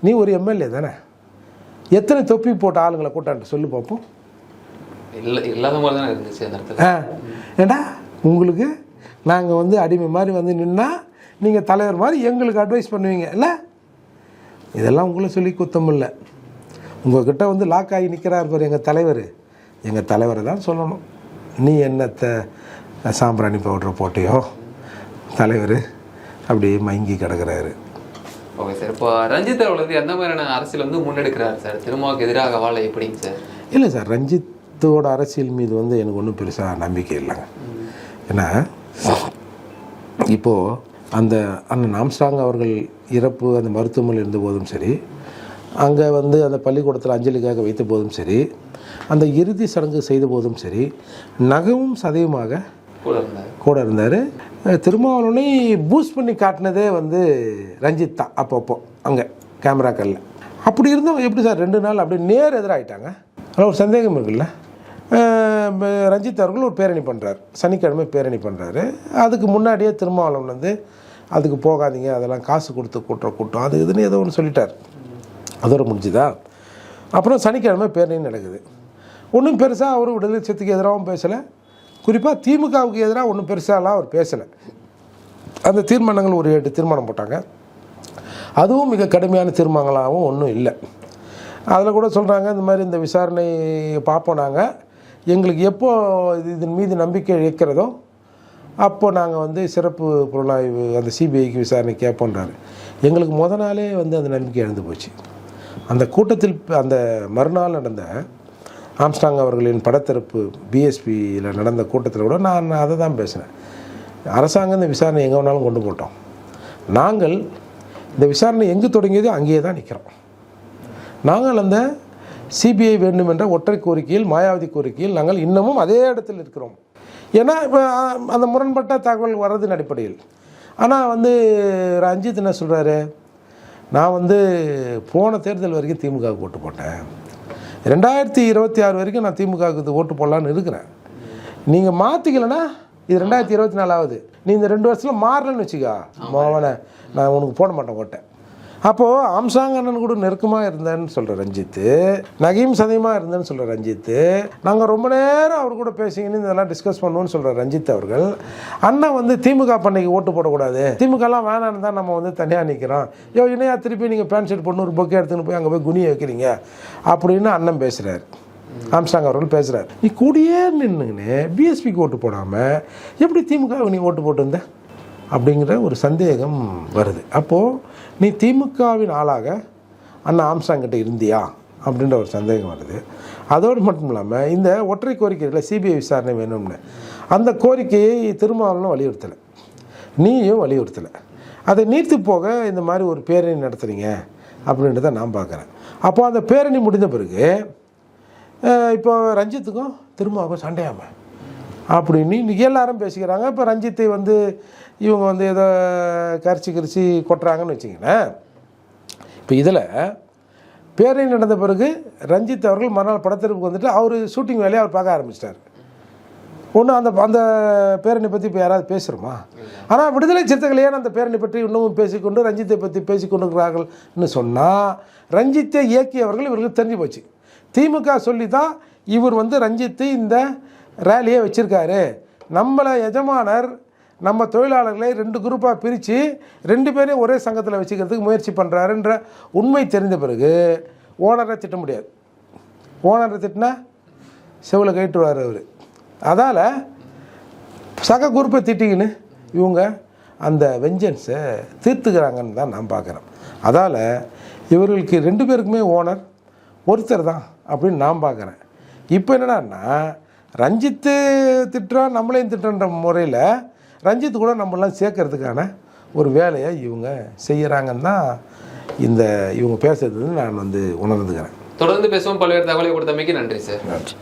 நீ ஒரு எம்எல்ஏ தானே, எத்தனை தொப்பி போட்ட ஆளுங்களை கூட்டான்ட்டு சொல்லு பார்ப்போம். இல்லாத மாதிரி தானே இருந்துச்சு அந்த இடத்துல. ஏண்டா உங்களுக்கு நாங்கள் வந்து அடிமை மாதிரி வந்து நின்னா நீங்கள் தலைவர் மாதிரி எங்களுக்கு அட்வைஸ் பண்ணுவீங்க இல்லை? இதெல்லாம் உங்களை சொல்லி குத்தம் இல்லை. உங்கள்கிட்ட வந்து லாக் ஆகி நிற்கிறார் பாரு எங்கள் தலைவரை தான் சொல்லணும். நீ என்னத்தை சாம்பிராணி பவுடர் போட்டியோ தலைவர் அப்படியே மயங்கி கிடக்கிறாரு. ஓகே சார், இப்போ ரஞ்சித் அவர்கள் வந்து எந்த மாதிரியான அரசியல் வந்து முன்னெடுக்கிறார் சார்? திருமாவுக்கு எதிராக வாழ எப்படிங்க சார்? இல்லை சார், ரஞ்சித்தோட அரசியல் மீது வந்து எனக்கு ஒன்றும் பெருசாக நம்பிக்கை இல்லைங்க. ஏன்னா இப்போது அந்த அண்ணன் ஆம்ஸ்ட்ராங் அவர்கள் இறப்பு அந்த மருத்துவமனையில் இருந்த போதும் சரி, அங்கே வந்து அந்த பள்ளிக்கூடத்தில் அஞ்சலிக்காக வைத்த போதும் சரி, அந்த இறுதி சடங்கு செய்த போதும் சரி, நகவும் சதையுமாக கூட இருந்தார். திருமாவளவனை பூஸ்ட் பண்ணி காட்டினதே வந்து ரஞ்சித் தான். அப்பப்போ அங்கே கேமராக்களில் அப்படி இருந்தவங்க எப்படி சார் 2 நாள் அப்படியே நேர் எதிராகிட்டாங்க? அதில் ஒரு சந்தேகம் இருக்குல்ல. ரஞ்சித் அவர்கள் ஒரு பேரணி பண்ணுறார், சனிக்கிழமை பேரணி பண்ணுறாரு. அதுக்கு முன்னாடியே திருமாவளவன் வந்து அதுக்கு போகாதீங்க, அதெல்லாம் காசு கொடுத்து கூட்டம் அது இதுன்னு ஏதோ ஒன்று சொல்லிட்டார். அதோட முடிஞ்சுதா? அப்புறம் சனிக்கிழமை பேரணி நடக்குது. ஒன்றும் பெருசாக அவர் விடுதலை சிறுத்தைக்கு எதிராகவும் பேசலை, குறிப்பாக திமுகவுக்கு எதிராக ஒன்றும் பெருசாலாம் அவர் பேசலை. அந்த தீர்மானங்கள் ஒரு 8 தீர்மானம் போட்டாங்க. அதுவும் மிக கடுமையான தீர்மானங்களாகவும் ஒன்றும் இல்லை. அதில் கூட சொல்கிறாங்க, இந்த மாதிரி இந்த விசாரணை பார்ப்போம், நாங்கள் எங்களுக்கு எப்போ இதன் மீது நம்பிக்கை இருக்கிறதோ அப்போது நாங்கள் வந்து சிறப்பு புலனாய்வு அந்த சிபிஐக்கு விசாரணை கேட்போன்றாரு. எங்களுக்கு நாளே வந்து அந்த நம்பிக்கை இழந்து போச்சு. அந்த கூட்டத்தில் அந்த மறுநாள் நடந்த ஆம்ஸ்ட்ராங் அவர்களின் படத்தரப்பு பிஎஸ்பியில் நடந்த கூட்டத்தில் கூட நான் அதை தான் பேசினேன். அரசாங்கம் இந்த விசாரணை எங்கே வேணாலும் கொண்டு போட்டோம், நாங்கள் இந்த விசாரணை எங்கே தொடங்கியதோ அங்கேயே தான் நிற்கிறோம். நாங்கள் அந்த சிபிஐ வேண்டும் என்ற ஒற்றை கோரிக்கையில், மாயாவதி கோரிக்கையில் நாங்கள் இன்னமும் அதே இடத்தில் இருக்கிறோம். ஏன்னா இப்போ அந்த முரண்பட்ட தகவல் வர்றதின் அடிப்படையில். ஆனால் வந்து ரஞ்சித் என்ன சொல்கிறாரு, நான் வந்து போன தேர்தல் வரைக்கும் திமுகவுக்கு ஓட்டு போட்டேன். 2026 வரைக்கும் நான் திமுகவுக்கு ஓட்டு போடலான்னு இருக்கிறேன். நீங்கள் மாற்றிக்கலன்னா இது 2024 ஆகுது. நீ இந்த 2 வருஷத்தில் மாறலன்னு வச்சுக்கா மோவனை நான் உனக்கு போட மாட்டேன் ஓட்டேன். அப்போது ஆம்சாங் அண்ணன் கூட நெருக்கமாக இருந்தேன்னு சொல்கிற ரஞ்சித்து, நகீம் சதீமாக இருந்தேன்னு சொல்கிற ரஞ்சித்து, நாங்கள் ரொம்ப நேரம் அவர் கூட பேசிங்கன்னு இதெல்லாம் டிஸ்கஸ் பண்ணுவோன்னு சொல்கிற ரஞ்சித் அவர்கள், அண்ணன் வந்து திமுக பண்ணைக்கு ஓட்டு போடக்கூடாது, திமுகலாம் வேணான்னு தான் நம்ம வந்து தனியாக நிற்கிறோம், இணையா திருப்பி நீங்கள் பேண்ட் ஷர்ட் பொண்ணு ஒரு பொக்கே எடுத்துன்னு போய் அங்கே போய் குனியை வைக்கிறீங்க அப்படின்னு அண்ணன் பேசுகிறார். ஆம்சாங் அவர்கள் பேசுகிறார். நீ கூடியே நின்றுங்கன்னு பிஎஸ்பிக்கு ஓட்டு போடாமல் எப்படி திமுக நீ ஓட்டு போட்டுருந்த அப்படிங்கிற ஒரு சந்தேகம் வருது. அப்போது நீ திமுகவின் ஆளாக அண்ணா ஆம்சாங்கிட்ட இருந்தியா அப்படின்ற ஒரு சந்தேகம் வருது. அதோடு மட்டும் இல்லாமல் இந்த ஒற்றை கோரிக்கையில் சிபிஐ விசாரணை வேணும்னு அந்த கோரிக்கையை திருமாவளவனும் வலியுறுத்தலை, நீயும் வலியுறுத்தலை. அதை நீர்த்து போக இந்த மாதிரி ஒரு பேரணி நடத்துகிறீங்க அப்படின்றத நான் பார்க்குறேன். அப்போது அந்த பேரணி முடிந்த பிறகு இப்போ ரஞ்சித்துக்கும் திருமாவுக்கும் சண்டையாமல் அப்படின்னு இன்றைக்கி எல்லாரும் பேசிக்கிறாங்க. இப்போ ரஞ்சித்தை வந்து இவங்க வந்து ஏதோ கரிச்சி கொட்டுறாங்கன்னு வச்சிங்களேன். இப்போ இதில் பேரணி நடந்த பிறகு ரஞ்சித் அவர்கள் மறுநாள் படத்திற்கு வந்துட்டு அவர் ஷூட்டிங் வேலையை அவர் பார்க்க ஆரம்பிச்சிட்டார். ஒன்றும் அந்த பேரணி பற்றி இப்போ யாராவது பேசுகிறோமா? ஆனால் விடுதலை சிறுத்தைகள் ஏன் அந்த பேரணி பற்றி இன்னமும் பேசிக்கொண்டு ரஞ்சித்தை பற்றி பேசிக்கொண்டிருக்கிறார்கள்னு சொன்னால், ரஞ்சித்தை இயக்கியவர்கள் இவர்களுக்கு தெரிஞ்சு போச்சு. திமுக சொல்லி தான் இவர் வந்து ரஞ்சித்து இந்த ரேலியை வச்சுருக்காரு, நம்மளை எஜமானர் நம்ம தொழிலாளர்களை 2 குரூப்பாக பிரித்து 2 பேரையும் ஒரே சங்கத்தில் வச்சுக்கிறதுக்கு முயற்சி பண்ணுறாருன்ற உண்மை தெரிந்த பிறகு ஓனரை திட்ட முடியாது. ஓனரை திட்டினா செவில் கைட்டுவார் அவர். அதால் சக குரூப்பை திட்டிக்கின்னு இவங்க அந்த வெஞ்சன்ஸை தீர்த்துக்கிறாங்கன்னு தான் நான் பார்க்குறேன். அதால் இவர்களுக்கு 2 பேருக்குமே ஓனர் ஒருத்தர் தான் அப்படின்னு நான் பார்க்குறேன். இப்போ என்னடான்னா ரஞ்சித்து திட்டுறான் நம்மளையும் திட்டுன்ற முறையில் ரஞ்சித்து கூட நம்மளாம் சேர்க்கறதுக்கான ஒரு வேலையை இவங்க செய்கிறாங்கன்னு தான் இவங்க பேசுறதுன்னு நான் வந்து உணர்ந்துக்கிறேன். தொடர்ந்து பேசுவோம். பல்வேறு தகவலை கொடுத்தமைக்கு நன்றி சார். நன்றி.